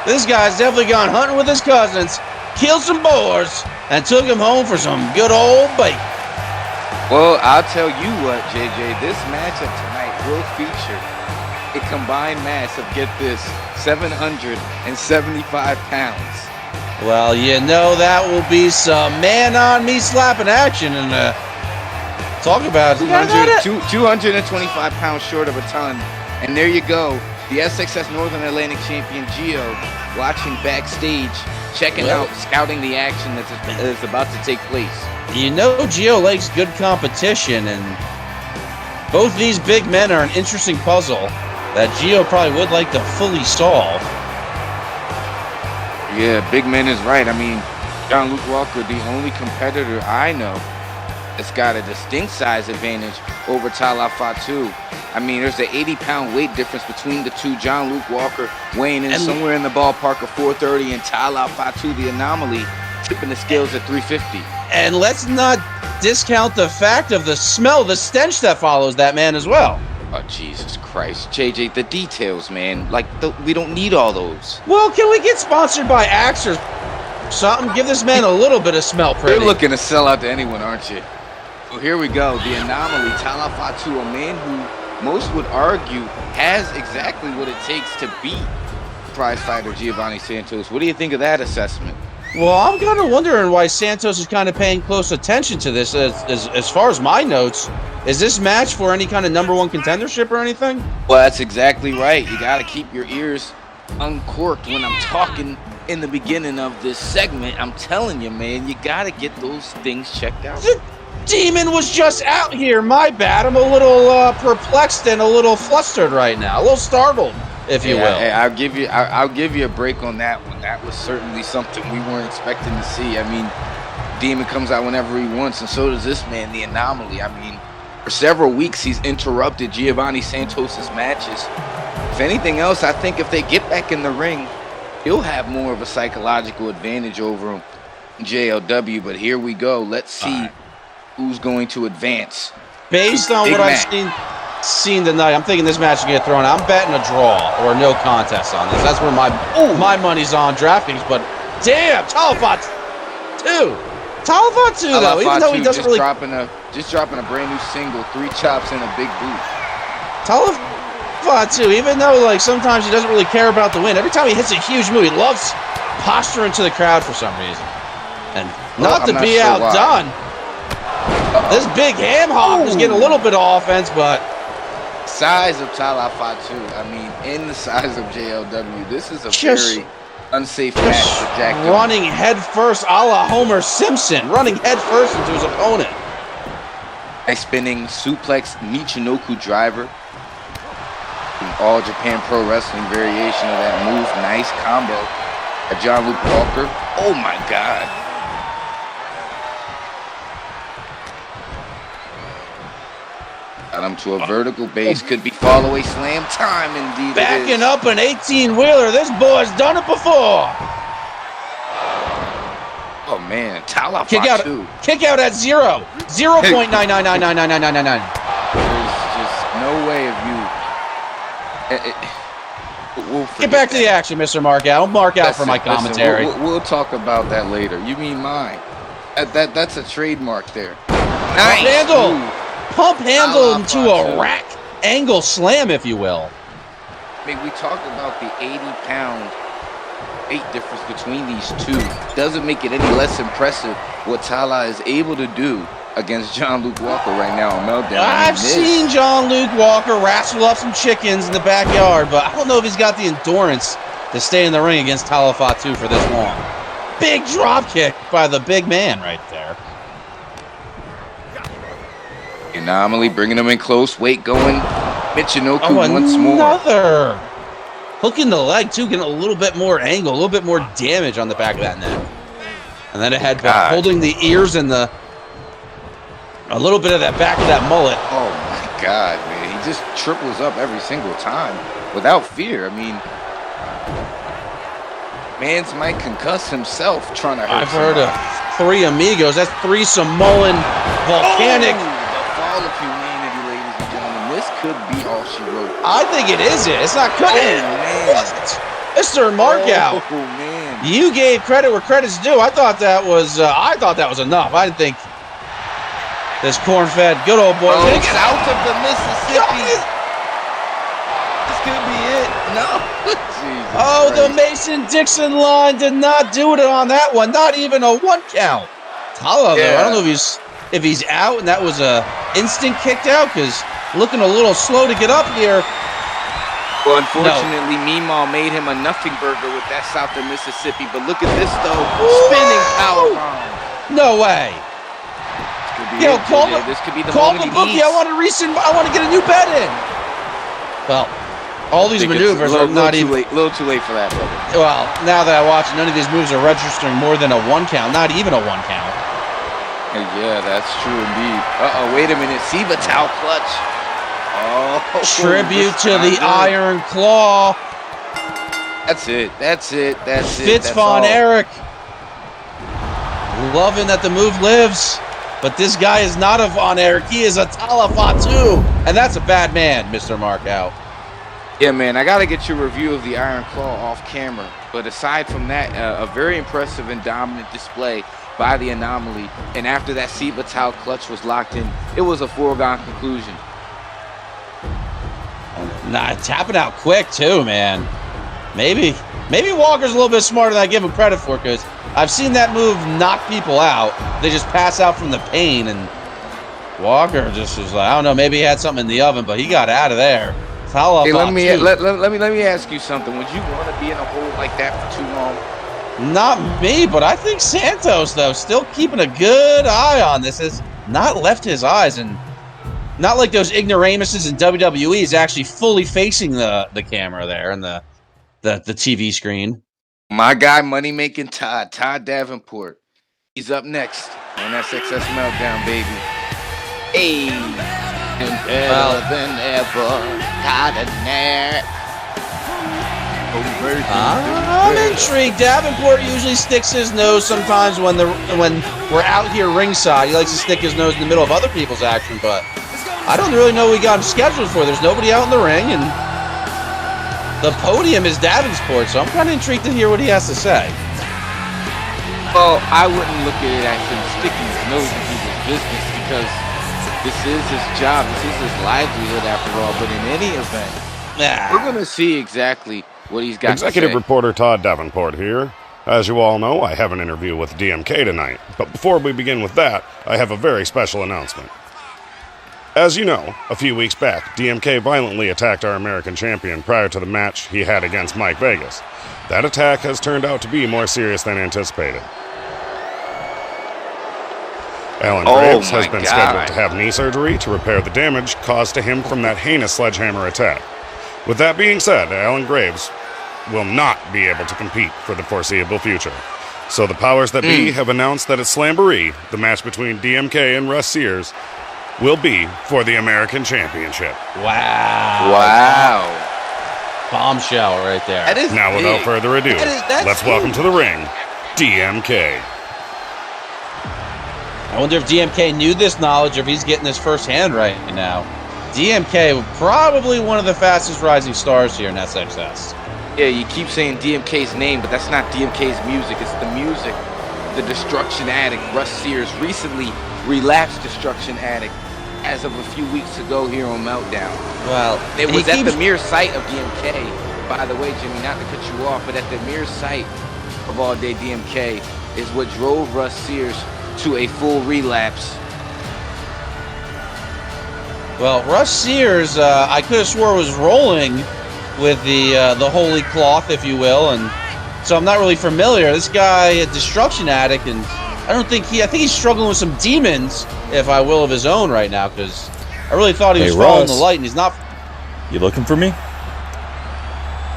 this guy's definitely gone hunting with his cousins, killed some boars, and took him home for some good old bacon. Well, I'll tell you what, JJ, this matchup tonight will feature a combined mass of, get this, 775 pounds. Well, you know that will be some man-on-me slapping action, and talk about 225 pounds short of a ton. And there you go, the SXS Northern Atlantic champion, Gio, watching backstage, checking out, scouting the action that's about to take place. You know Gio likes good competition, and both these big men are an interesting puzzle that Gio probably would like to fully solve. Yeah, big man is right. I mean, John Luke Walker, the only competitor I know that's got a distinct size advantage over Tala Fatu. I mean, there's an 80-pound weight difference between the two. John Luke Walker weighing in somewhere in the ballpark of 430, and Tala Fatu, the anomaly, tipping the scales at 350. And let's not discount the fact of the smell, the stench that follows that man as well. Oh, Jesus Christ. JJ, the details, man. Like, we don't need all those. Well, can we get sponsored by Axe or something? Give this man a little bit of smell pretty. You're looking to sell out to anyone, aren't you? Well, here we go. The anomaly, Tala Fatu, a man who most would argue has exactly what it takes to beat prize fighter Giovanni Santos. What do you think of that assessment? Well, I'm kind of wondering why Santos is kind of paying close attention to this. As far as my notes, is this match for any kind of #1 contendership or anything? Well, that's exactly right. You got to keep your ears uncorked when I'm talking in the beginning of this segment. I'm telling you, man, you got to get those things checked out. The demon was just out here. My bad. I'm a little perplexed and a little flustered right now. A little startled, if you will. I'll give you a break on that one. That was certainly something we weren't expecting to see. I mean, Demon comes out whenever he wants, and so does this man, the anomaly. I mean, for several weeks, he's interrupted Giovanni Santos's matches. If anything else, I think if they get back in the ring, he'll have more of a psychological advantage over him in JLW. But here we go. Let's see who's going to advance. Based on what I've seen tonight, I'm thinking this match will get thrown out. I'm betting a draw or no contest on this. That's where my money's on DraftKings. But damn, Tala Fatu, though, even though he doesn't really just dropping a brand new single, 3 chops and a big boot. Tala Fatu, even though like sometimes he doesn't really care about the win, every time he hits a huge move, he loves posturing to the crowd for some reason. And not to be outdone, this big ham hock is getting a little bit of offense, but size of Tala Fatu, I mean, in the size of JLW, this is a very unsafe match for Jack. Running head first, a la Homer Simpson, running head first into his opponent. A spinning suplex Michinoku driver. An All Japan Pro Wrestling variation of that move. Nice combo by John Luke Walker. Oh my God. Got him to a vertical base. Could be fall away slam time, indeed. Backing up an 18-wheeler. This boy's done it before. Oh man, Tala Fatu. Kick out at 0.999999999. There's just no way of you We'll Get back to the action, Mr. Mark Out. Mark out for my commentary. We'll talk about that later. You mean mine? That's a trademark there. Nice. Pump handle into a rack angle slam, if you will. I mean, we talked about the 80-pound weight difference between these two. Doesn't make it any less impressive what Tala is able to do against John-Luke Walker right now on Meltdown. I've seen John-Luke Walker wrestle up some chickens in the backyard, but I don't know if he's got the endurance to stay in the ring against Tala Fatu for this long. Big drop kick by the big man right there. Anomaly bringing him in close. Weight going. Michinoku once more. Another hook in the leg, too, getting a little bit more angle, a little bit more damage on the back of that neck. And then a headbutt, holding the ears and a little bit of that back of that mullet. Oh, my God, man. He just triples up every single time without fear. I mean, man's might concuss himself trying to hurt I've heard of 3 amigos. That's 3 Samoan volcanic. The fall of humanity, ladies and gentlemen. This could be all she wrote. I think it is it. It's not cooking. Oh, man. Mr. Markout. Oh, man. You gave credit where credit's due. I thought that was enough. I didn't think this corn-fed good old boy. South of the Mississippi. This could be it. No. Jesus Christ. The Mason-Dixon line did not do it on that one. Not even a 1 count. Tala, though, I don't know if he's out and that was a instant kicked out because looking a little slow to get up here. Well, unfortunately, Miyah made him a nothing burger with that South of Mississippi. But look at this, though. Spinning powerbomb. No way. This could be the moment he bookie. needs. I want to get a new bet in. Well, all these maneuvers are not even a little too late for that, brother. Well, now that I watch, none of these moves are registering more than a 1 count. Not even a 1 count. Yeah, that's true indeed. Wait a minute. Siva-Tau clutch. Oh, tribute to the Iron Claw. That's it. Fitz Von Erich. Loving that the move lives. But this guy is not a Von Erich. He is a Tala Fatu. And that's a bad man, Mr. Markout. Yeah, man, I got to get your review of the Iron Claw off camera. But aside from that, a very impressive and dominant display by the Anomaly. And after that Siva-Tau clutch was locked in, it was a foregone conclusion. Tapping out quick, too, man. Maybe Walker's a little bit smarter than I give him credit for, because I've seen that move knock people out. They just pass out from the pain, and Walker just was like, I don't know, maybe he had something in the oven, but he got out of there. Hey, let me ask you something. Would you want to be in a hole like that for too long? Not me, but I think Santos, though, still keeping a good eye on this, has not left his eyes, and not like those ignoramuses in WWE. He's actually fully facing the camera there and the TV screen. My guy, money-making Todd Davenport. He's up next on SXS Meltdown, baby. Hey, and better than ever. Todd and Nat. I'm intrigued. Davenport usually sticks his nose sometimes when we're out here ringside. He likes to stick his nose in the middle of other people's action, but I don't really know what we got him scheduled for. There's nobody out in the ring, and the podium is Davenport, so I'm kind of intrigued to hear what he has to say. Well, I wouldn't look at it as him sticking his nose in people's business, because this is his job. This is his livelihood, after all. But in any event, we're going to see exactly what he's got to say. Executive reporter Todd Davenport here. As you all know, I have an interview with DMK tonight. But before we begin with that, I have a very special announcement. As you know, a few weeks back, DMK violently attacked our American champion prior to the match he had against Mike Vegas. That attack has turned out to be more serious than anticipated. Alan Graves has been scheduled to have knee surgery to repair the damage caused to him from that heinous sledgehammer attack. With that being said, Alan Graves will not be able to compete for the foreseeable future. So the powers that be have announced that at Slamboree, the match between DMK and Russ Sears will be for the American Championship. Wow. Bombshell right there. That is now, without further ado, let's welcome to the ring, DMK. I wonder if DMK knew this knowledge, or if he's getting this firsthand right now. DMK, probably one of the fastest rising stars here in SXS. Yeah, you keep saying DMK's name, but that's not DMK's music. It's the music. The Destruction Addict, Russ Sears, recently relapsed Destruction Addict as of a few weeks ago here on Meltdown. Well, it was at the mere sight of DMK. By the way, Jimmy, not to cut you off, but at the mere sight of All Day DMK is what drove Russ Sears to a full relapse. Well, Russ Sears, I could have swore was rolling with the holy cloth, if you will, and so I'm not really familiar. This guy, a Destruction Addict, and I think he's struggling with some demons, if I will, of his own right now, because I really thought he was following the light, and he's not. You looking for me?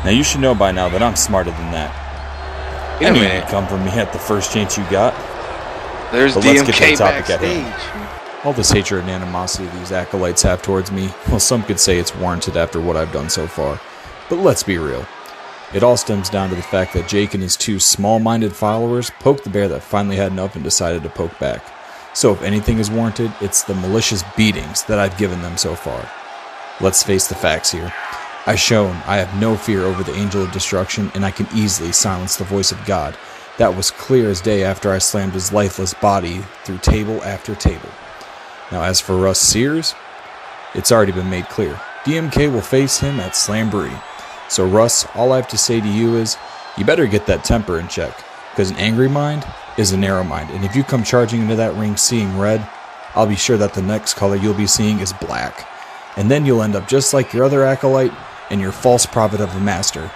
Now you should know by now that I'm smarter than that. I knew you'd come for me at the first chance you got. There's but DMK let's get to the topic backstage. at hand. All this hatred and animosity these acolytes have towards me, well, some could say it's warranted after what I've done so far. But let's be real. It all stems down to the fact that Jake and his two small-minded followers poked the bear that finally had enough and decided to poke back. So if anything is warranted, it's the malicious beatings that I've given them so far. Let's face the facts here. I've shown I have no fear over the Angel of Destruction, and I can easily silence the voice of God. That was clear as day after I slammed his lifeless body through table after table. Now as for Russ Sears, it's already been made clear. DMK will face him at Slamboree. So Russ, all I have to say to you is, you better get that temper in check, because an angry mind is a narrow mind, and if you come charging into that ring seeing red, I'll be sure that the next color you'll be seeing is black. And then you'll end up just like your other acolyte and your false prophet of a master,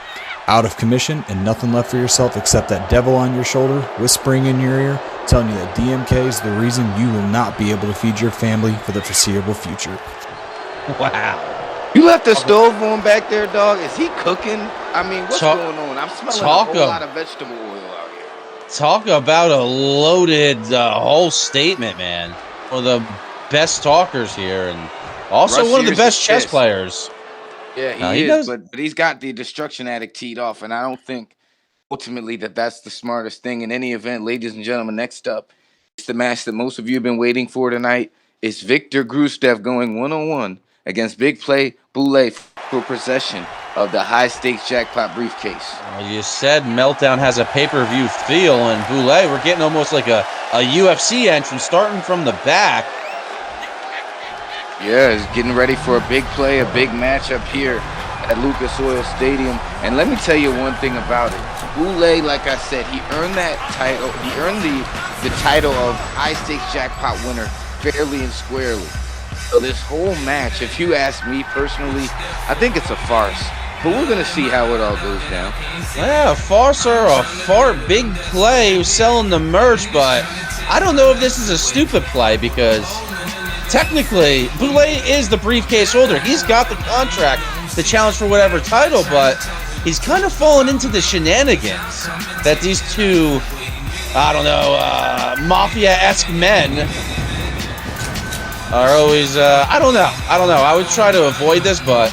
out of commission and nothing left for yourself except that devil on your shoulder, whispering in your ear, telling you that DMK is the reason you will not be able to feed your family for the foreseeable future. Wow. You left the stove on back there, dog? Is he cooking? I mean, what's going on? I'm smelling a whole lot of vegetable oil out here. Talk about a loaded whole statement, man. One of the best talkers here, and also Russ one of the Sears best is chess pissed. players. Yeah, he is, but he's got the Destruction Addict teed off, and I don't think ultimately that's the smartest thing in any event. Ladies and gentlemen, next up, it's the match that most of you have been waiting for tonight. It's Viktor Grustev going one-on-one against Big Play Boulay for possession of the high-stakes jackpot briefcase. Well, you said Meltdown has a pay-per-view feel, and Boulay, we're getting almost like a UFC entrance starting from the back. Yeah, he's getting ready for a big play, a big matchup here at Lucas Oil Stadium. And let me tell you one thing about it. Boulay, like I said, he earned that title. He earned the title of high-stakes jackpot winner fairly and squarely. So this whole match, if you ask me personally, I think it's a farce. But we're going to see how it all goes down. Yeah, a farce or a fart. Big Play who's selling the merch, but I don't know if this is a stupid play because technically, Boulay is the briefcase holder. He's got the contract to challenge for whatever title, but he's kind of fallen into the shenanigans that these two, I don't know, mafia-esque men are always, I don't know. I would try to avoid this, but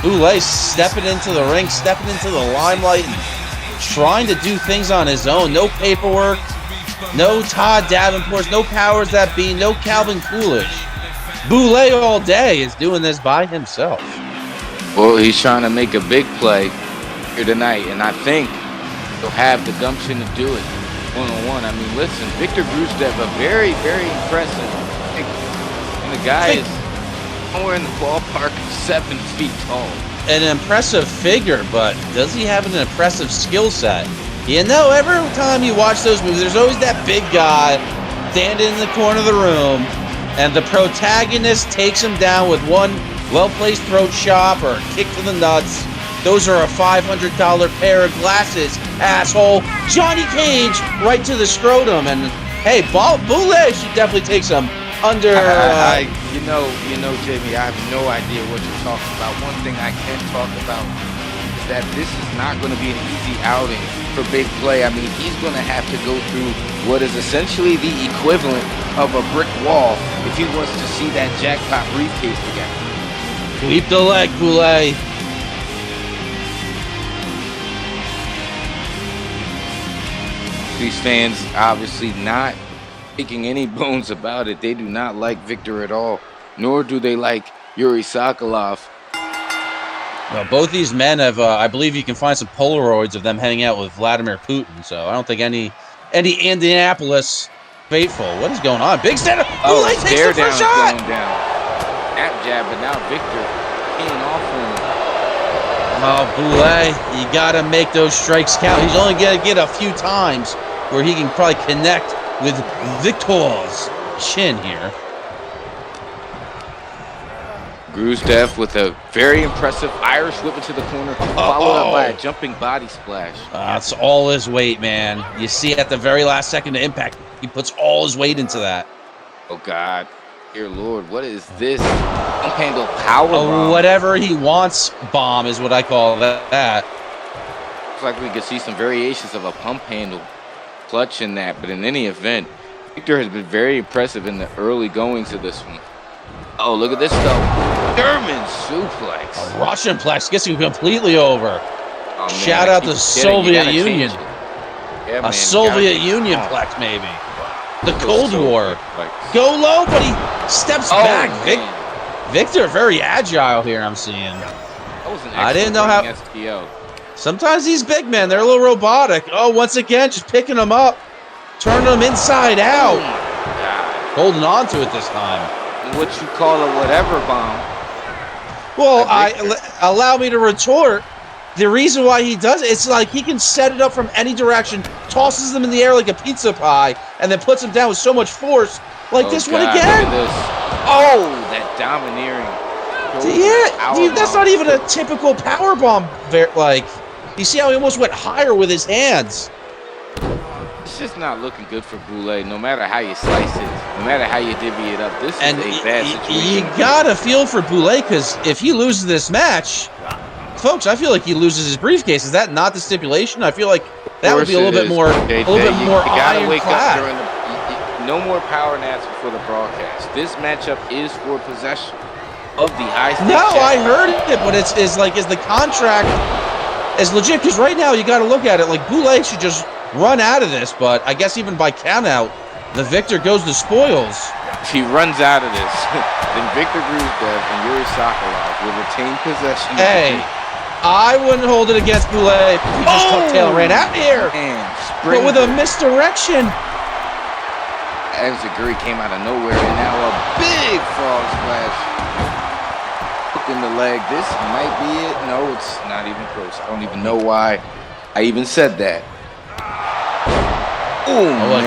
Boulay stepping into the ring, stepping into the limelight, and trying to do things on his own. No paperwork, no Todd Davenport, no powers that be, no Calvin Coolidge. Boulay all day is doing this by himself. Well, he's trying to make a big play here tonight, and I think he'll have the gumption to do it one-on-one. I mean, listen, Viktor Grustev, a very, very impressive. And the guy is somewhere in the ballpark of 7 feet tall. An impressive figure, but does he have an impressive skill set? You know, every time you watch those movies, there's always that big guy standing in the corner of the room, and the protagonist takes him down with one well-placed throat chop or a kick to the nuts. Those are a $500 pair of glasses, asshole. Johnny Cage right to the scrotum. And hey, Boulay should definitely take some under. You know, Jamie, I have no idea what you're talking about. One thing I can talk about is that this is not going to be an easy outing for Big Play. I mean, he's going to have to go through what is essentially the equivalent of a brick wall if he wants to see that jackpot briefcase again. Sweep the leg, Boulay. These fans obviously not making any bones about it. They do not like Viktor at all, nor do they like Yuri Sokolov. Well, both these men have, I believe you can find some Polaroids of them hanging out with Vladimir Putin. So I don't think any Indianapolis faithful. What is going on? Big stand up. Boulay takes the first shot. Going down. Snap jab, but now Viktor paying off on him. Oh, Boulay, you got to make those strikes count. He's only going to get a few times where he can probably connect with Viktor's chin here. Gruzdev with a very impressive Irish whip into the corner, followed up by a jumping body splash. That's all his weight, man. You see at the very last second of impact, he puts all his weight into that. Oh, God. Dear Lord, what is this? Pump handle power bomb. Whatever he wants bomb is what I call that. Looks like we could see some variations of a pump handle clutch in that, but in any event, Viktor has been very impressive in the early goings of this one. Oh, look at this, though. German suplex. A Russian plex gets him completely over. Oh, Shout out to Soviet Union. Yeah, a Soviet Union plex, maybe. The Cold War. Go low, but he steps back. Viktor very agile here, I'm seeing. That was an I didn't know how. SPO. Sometimes these big men, they're a little robotic. Oh, once again, just picking them up. Turning them inside out. Holding on to it this time. What you call a whatever bomb. Well, allow me to retort. The reason why he does it, it's like he can set it up from any direction, tosses them in the air like a pizza pie, and then puts them down with so much force. Like this one again. Look at this. Oh, that domineering. Yeah, dude, that's not even a typical power bomb. Like, you see how he almost went higher with his hands. It's just not looking good for Boulay, no matter how you slice it, no matter how you divvy it up. This is a bad situation. You gotta feel for Boulay, because if he loses this match, folks, I feel like he loses his briefcase. Is that not the stipulation? I feel like that would be a little bit more, ironclad. No more power nats before the broadcast. This matchup is for possession of the high stakes. No, I heard it, but it's like, is the contract is legit? Because right now you got to look at it like Boulay should just run out of this, but I guess even by countout, the victor goes to spoils. If he runs out of this, then Viktor Gruzdev and Yuri Sokolov will retain possession. Hey, I wouldn't hold it against Boulay if he just tucked tail ran out here. But with a misdirection. Enziguri came out of nowhere, and now a big frog splash. Hook in the leg. This might be it. No, it's not even close. I don't even know why I even said that. Oh, man.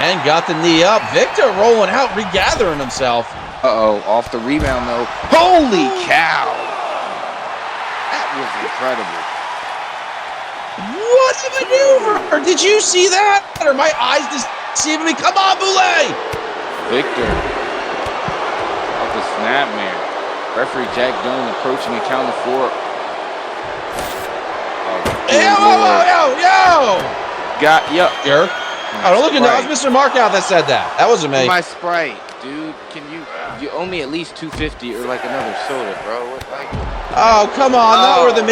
And got the knee up. Viktor rolling out, regathering himself. Uh-oh, off the rebound, though. Holy cow. That was incredible. What a maneuver. Did you see that? Or my eyes deceiving me? Come on, Boulay. Viktor. Off the snap, man. Referee Jack Dunn approaching the count of 4. Yo! Got, Here. Oh, don't look at that. It was Mr. Markout that said that. That wasn't me. My Sprite, dude. Can you owe me at least $2.50 or like another soda, bro? What, like? Oh, come on. Not where the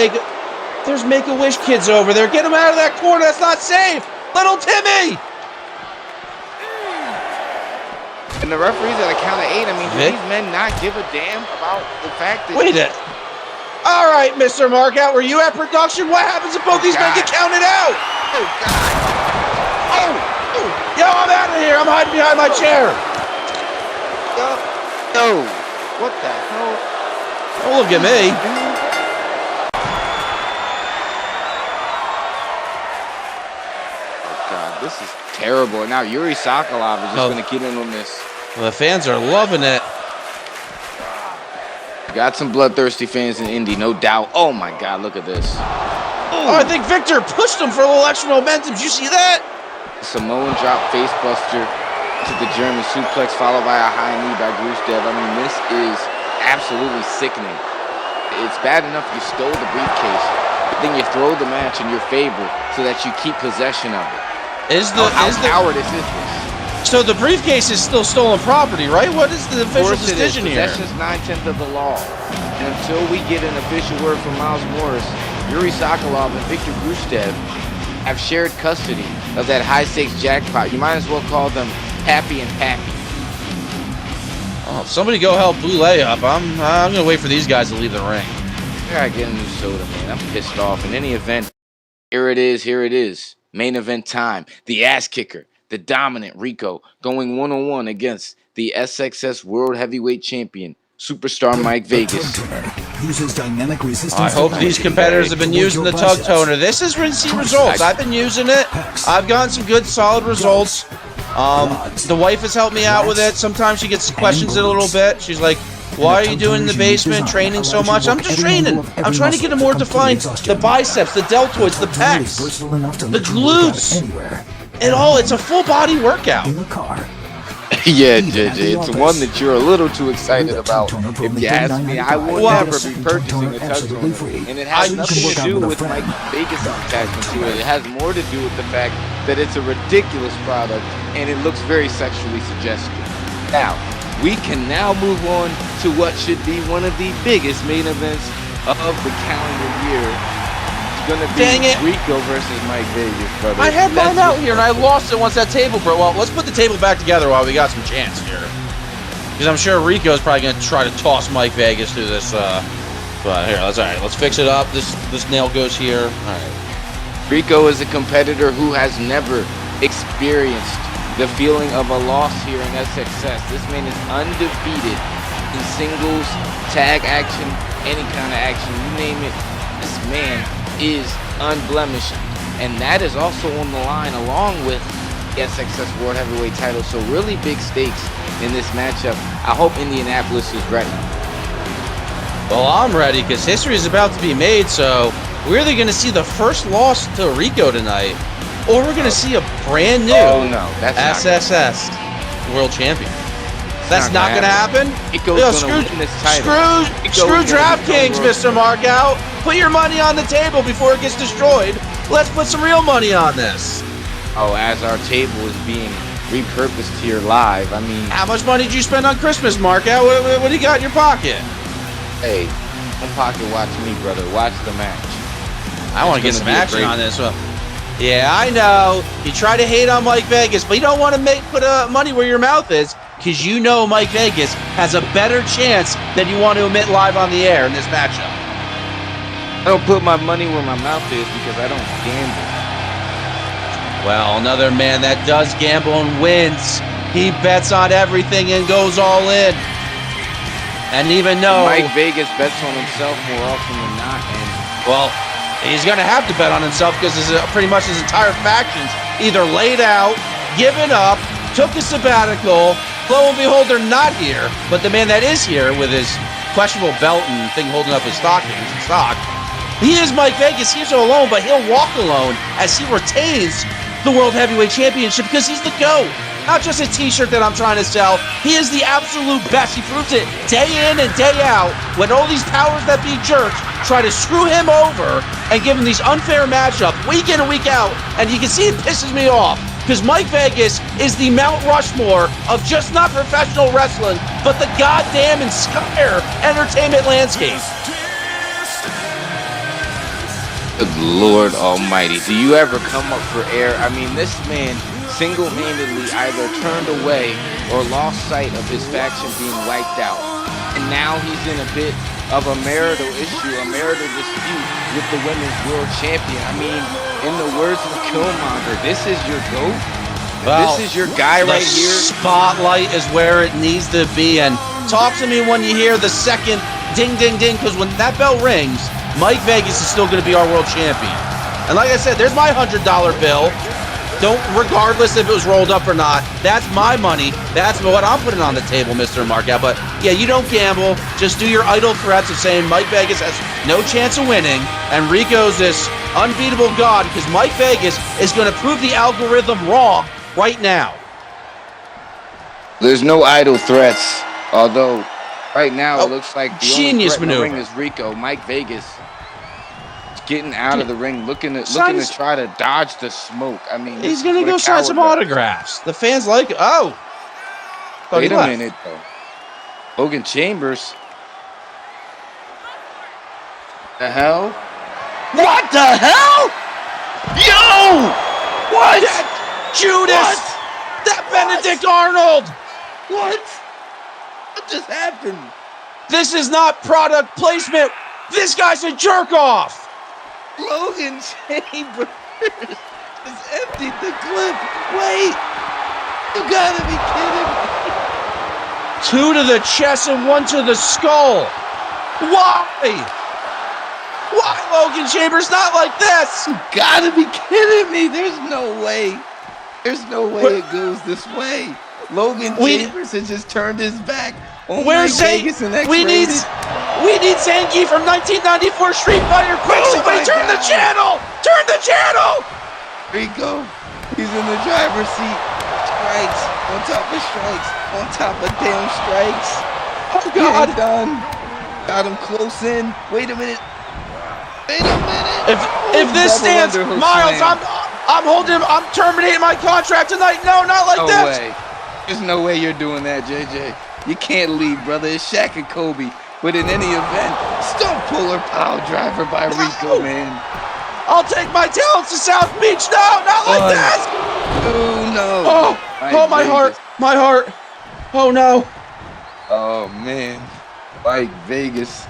there's Make-A-Wish kids over there. Get them out of that corner. That's not safe. Little Timmy. And the referees at a count of 8. I mean, do these men not give a damn about the fact that... Wait a minute. All right, Mr. Markout, were you at production? What happens if both these men get counted out? Oh, God. Yo, I'm out of here. I'm hiding behind my chair. No. What the hell? Don't look at me. Oh, God. This is terrible. And now Yuri Sokolov is just going to get in on this. Well, the fans are loving it. Got some bloodthirsty fans in Indy, no doubt. Oh, my God. Look at this. Oh, I think Viktor pushed him for a little extra momentum. Did you see that? Samoan drop facebuster to the German suplex, followed by a high knee by Gruzdev. I mean, this is absolutely sickening. It's bad enough you stole the briefcase, then you throw the match in your favor so that you keep possession of it. How cowardice is this? So the briefcase is still stolen property, right? What is the official decision here? Possession's 9/10 of the law. And until we get an official word from Miles Morris, Yuri Sokolov and Viktor Gruzdev have shared custody of that high-stakes jackpot. You might as well call them Happy and Pappy. Oh, somebody go help Boulay up. I'm gonna wait for these guys to leave the ring. I gotta get a new soda, man. I'm pissed off. In any event, here it is. Main event time. The ass kicker, the dominant Reiko, going one-on-one against the SXS World Heavyweight Champion, Superstar Mike Vegas. I hope these competitors have been using the tug toner. This is recent results. I've been using it. I've gotten some good, solid results. The wife has helped me out with it. Sometimes she gets questions it a little bit. She's like, why are you doing in the basement, training so much? I'm just training. I'm trying to get it more defined. The biceps, the deltoids, the pecs, the glutes. It's a full body workout. Yeah, JJ, it's one that you're a little too excited about. If you ask me, I will never be purchasing a tug toner. And it has nothing to do with Mike Vegas' attachment to it. It has more to do with the fact that it's a ridiculous product and it looks very sexually suggestive. Now, we can now move on to what should be one of the biggest main events of the calendar year. It's gonna be Reiko versus Mike Vegas, brother. I had mine out here and I lost it once that table broke. Well, let's put the table back together while we got some chance here. Because I'm sure Rico's probably gonna try to toss Mike Vegas through this. But here, let's fix it up. This nail goes here. All right. Reiko is a competitor who has never experienced the feeling of a loss here in SXS. This man is undefeated in singles, tag action, any kind of action, you name it. This man is unblemished, and that is also on the line along with the SXS World Heavyweight title. So really big stakes in this matchup. I hope Indianapolis is ready. Well, I'm ready because history is about to be made. So we're either going to see the first loss to Reiko tonight, or we're going to see a brand new SXS World Champion. That's not going to happen. Screw DraftKings, Mr. Markout. Put your money on the table before it gets destroyed. Let's put some real money on this. Oh, as our table is being repurposed here live, I mean... How much money did you spend on Christmas, Markout? What do you got in your pocket? Hey, don't pocket watch me, brother. Watch the match. I want to get some action on this one. Yeah, I know. You try to hate on Mike Vegas, but you don't want to put money where your mouth is, because you know Mike Vegas has a better chance than you want to admit live on the air in this matchup. I don't put my money where my mouth is because I don't gamble. Well, another man that does gamble and wins. He bets on everything and goes all in. And even though Mike Vegas bets on himself more often than not, and well, he's going to have to bet on himself because pretty much his entire faction's either laid out, given up, took a sabbatical. Lo and behold, they're not here. But the man that is here with his questionable belt and thing holding up his stock, he is Mike Vegas. He's alone, but he'll walk alone as he retains the World Heavyweight Championship because he's the GOAT. Not just a t-shirt that I'm trying to sell. He is the absolute best. He proves it day in and day out when all these powers that be jerks try to screw him over and give him these unfair matchups week in and week out. And you can see it pisses me off because Mike Vegas is the Mount Rushmore of just not professional wrestling, but the goddamn entire entertainment landscape. Good Lord Almighty. Do you ever come up for air? I mean, this man single-handedly either turned away or lost sight of his faction being wiped out. And now he's in a bit of a marital issue, a marital dispute with the women's world champion. I mean, in the words of Killmonger, this is your GOAT? Well, this is your guy right here? The spotlight is where it needs to be. And talk to me when you hear the second ding, ding, ding, because when that bell rings, Mike Vegas is still going to be our world champion. And like I said, there's my $100 bill. Regardless if it was rolled up or not, that's my money. That's what I'm putting on the table, Mr. Markout. But yeah, you don't gamble. Just do your idle threats of saying Mike Vegas has no chance of winning, and Reiko's this unbeatable god because Mike Vegas is going to prove the algorithm wrong right now. There's no idle threats, although right now it looks like the genius only threat in the maneuver. ring is Reiko. Mike Vegas getting out of the ring, looking to try to dodge the smoke. I mean, he's gonna go sign some autographs. The fans like it. Oh, wait a minute though. Hogan Chambers. The hell? What the hell? Yo! What? That Judas! What? That Benedict Arnold! What? What just happened? This is not product placement. This guy's a jerk off. Logan Chambers just emptied the clip. Wait. You gotta be kidding me. 2 to the chest and 1 to the skull. Why? Why, Logan Chambers? Not like this. You gotta be kidding me. There's no way. There's no way it goes this way. Logan Chambers has just turned his back on Where's Vegas and we need Zangief from 1994 Street Fighter. Quick, somebody turn the channel. Turn the channel. Reiko, he's in the driver's seat. Strikes on top of strikes on top of damn strikes. Oh God! Done. Got him close in. Wait a minute. If this stands, Miles, I'm holding him. I'm terminating my contract tonight. No, not like this. No way. There's no way you're doing that, JJ. You can't leave, brother. It's Shaq and Kobe. But in any event, stump puller pile driver by Reiko, man. I'll take my talents to South Beach. No, not like this. Oh no. Oh, my heart. My heart. Oh no. Oh man. Mike Vegas.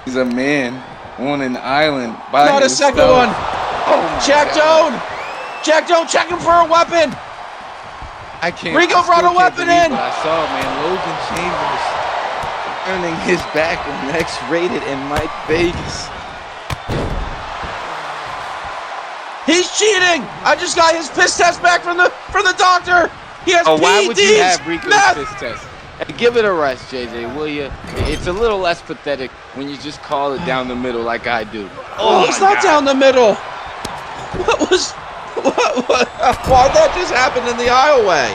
He's a man on an island by Not himself. a second one. Oh, Jack Doan. Jack Doan checking for a weapon. I can't. Reiko brought a weapon in. I saw, man. Logan Chambers turning his back on X-Rated and Mike Vegas. He's cheating. I just got his piss test back from the doctor. He has PEDs. Why would you have Rico's piss test? Hey, give it a rest, JJ, will you? It's a little less pathetic when you just call it down the middle like I do. Oh, it's not down the middle. Why'd that just happen in the aisleway?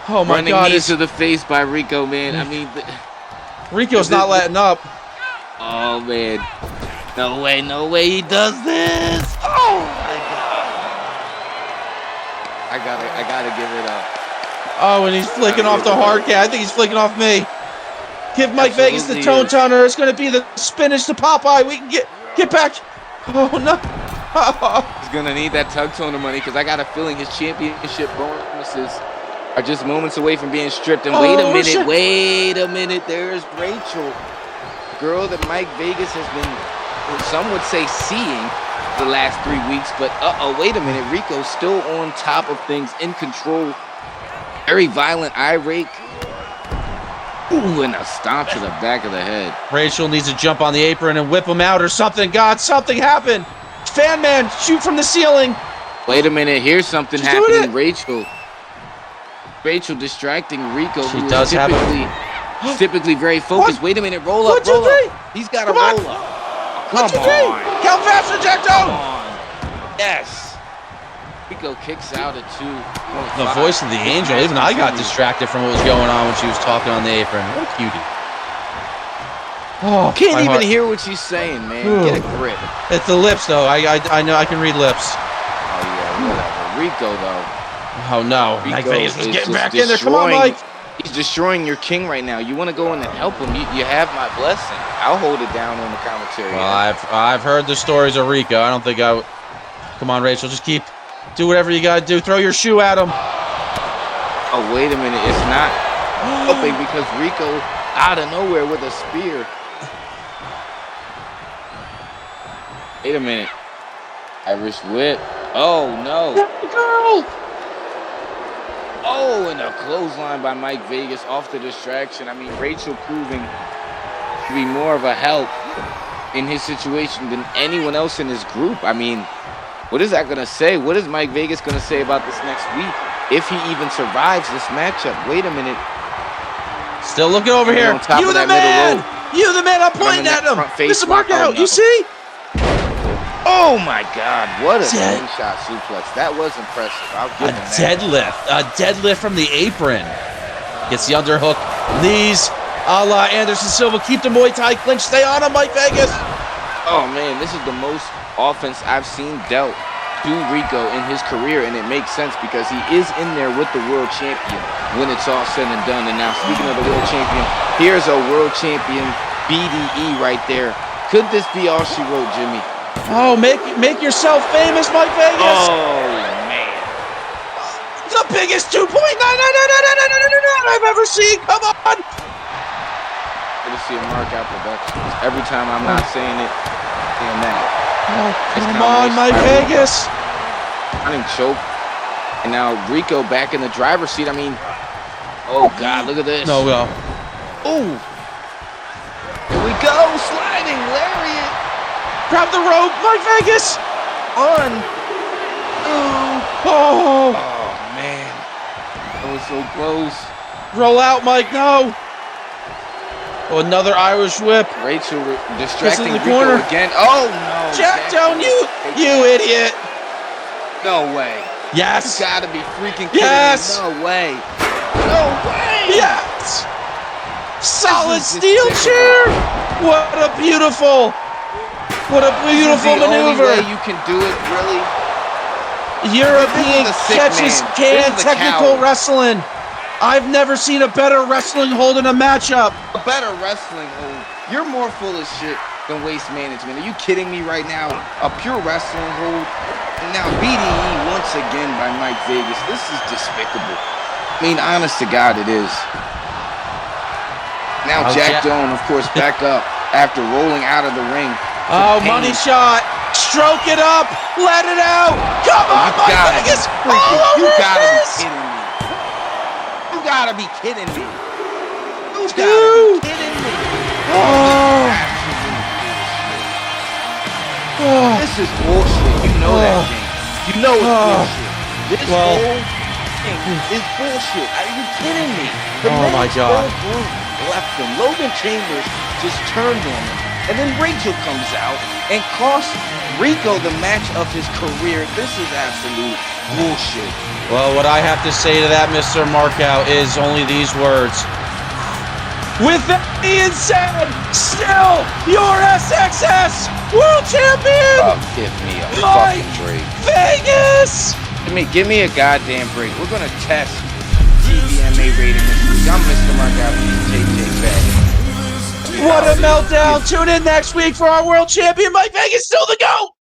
Oh my God! Knees to the face by Reiko, man. I mean, Rico's not letting up. Oh man, no way he does this. Oh my God! I gotta give it up. Oh, and he's flicking off the hard cat. I think he's flicking off me. Give Mike Vegas the tone turner. It's gonna be the spinach to Popeye. We can get back. Oh no! He's gonna need that tug toner money because I got a feeling his championship bonuses are just moments away from being stripped. And wait a minute, there's Rachel, girl that Mike Vegas has been, some would say, seeing the last 3 weeks. But wait a minute, Rico's still on top of things, in control, very violent, irate. Ooh, and a stomp to the back of the head. Rachel needs to jump on the apron and whip him out or something. God, something happened. Fan man, shoot from the ceiling. Wait a minute, here's something happening. Rachel distracting Reiko, who is typically very focused. Wait a minute, roll up. He's got a roll up. Come on. Count faster, Jack Doan. Yes. Reiko kicks out at 2. The voice of the angel. Even I got distracted from what was going on when she was talking on the apron. What a cutie. Oh, can't even hear what she's saying, man. Ooh. Get a grip. It's the lips, though. I know I can read lips. Oh yeah, whatever. Reiko, though. Oh no, Mike Vegas was getting back in there. Come on, Mike. He's destroying your king right now. You want to go in and help him? You have my blessing. I'll hold it down on the commentary. Well, I've heard the stories of Reiko. I don't think I would. Come on, Rachel. Just do whatever you gotta do. Throw your shoe at him. Oh wait a minute, it's not helping because Reiko out of nowhere with a spear. Wait a minute. Irish whip. Oh no. Girl. Oh, and a clothesline by Mike Vegas off the distraction. I mean, Rachel proving to be more of a help in his situation than anyone else in his group. I mean, what is that going to say? What is Mike Vegas going to say about this next week if he even survives this matchup? Wait a minute. Still looking over here. You the man. You the man. I'm pointing at him. Mr. Marco, you see? Oh my God, what a slingshot suplex. That was impressive. I'll give him that. A deadlift from the apron. Gets the underhook. Knees a la Anderson Silva. Keep the Muay Thai clinch. Stay on him, Mike Vegas. Oh man, this is the most offense I've seen dealt to Reiko in his career, and it makes sense because he is in there with the world champion when it's all said and done. And now, speaking of the world champion, here's a world champion BDE right there. Could this be all she wrote, Jimmy? Oh, make yourself famous, Mike Vegas. Oh, man. The biggest 2.9 I've ever seen. Come on. courtesy of Markout Productions. Every time I'm not saying it, saying that. Oh, come on, Mike Vegas. Running choke. And now Reiko back in the driver's seat. I mean, oh, God, look at this. No, go. Ooh. Here we go. Sliding lariat. Grab the rope, Mike Vegas. On. Oh, man. That was so close. Roll out, Mike. No. Oh, another Irish whip. Rachel distracting the Reiko corner again. Oh, no. Jack down, you idiot. No way. Yes. You gotta be freaking kidding Yes. me. No way. No way. Yes. Solid steel chair. What a beautiful maneuver. Only way you can do it, really. European catches can technical wrestling. I've never seen a better wrestling hold in a matchup. A better wrestling hold. You're more full of shit than waste management. Are you kidding me right now? A pure wrestling hold. And now BDE once again by Mike Vegas. This is despicable. I mean, honest to God, it is. Now Jack Doan, of course, back up after rolling out of the ring. Oh, money shot. Stroke it up. Let it out. Come on, Mike Vegas. You gotta be kidding me. You gotta be kidding me. You gotta be kidding me. This is bullshit. You know that thing. You know it's bullshit. This whole thing is bullshit. Are you kidding me? Oh my God. Group left him. Logan Chambers just turned on him. And then Rachel comes out and costs Reiko the match of his career. This is absolute bullshit. Well, what I have to say to that, Mr. Markout, is only these words. With that being said, still your SXS World Champion! Give me a Mike fucking break. Vegas! Give me a goddamn break. We're gonna test TVMA rating this week. I'm Mr. Markout. JJ back. What a meltdown. Tune in next week for our world champion, Mike Vegas, still the GOAT.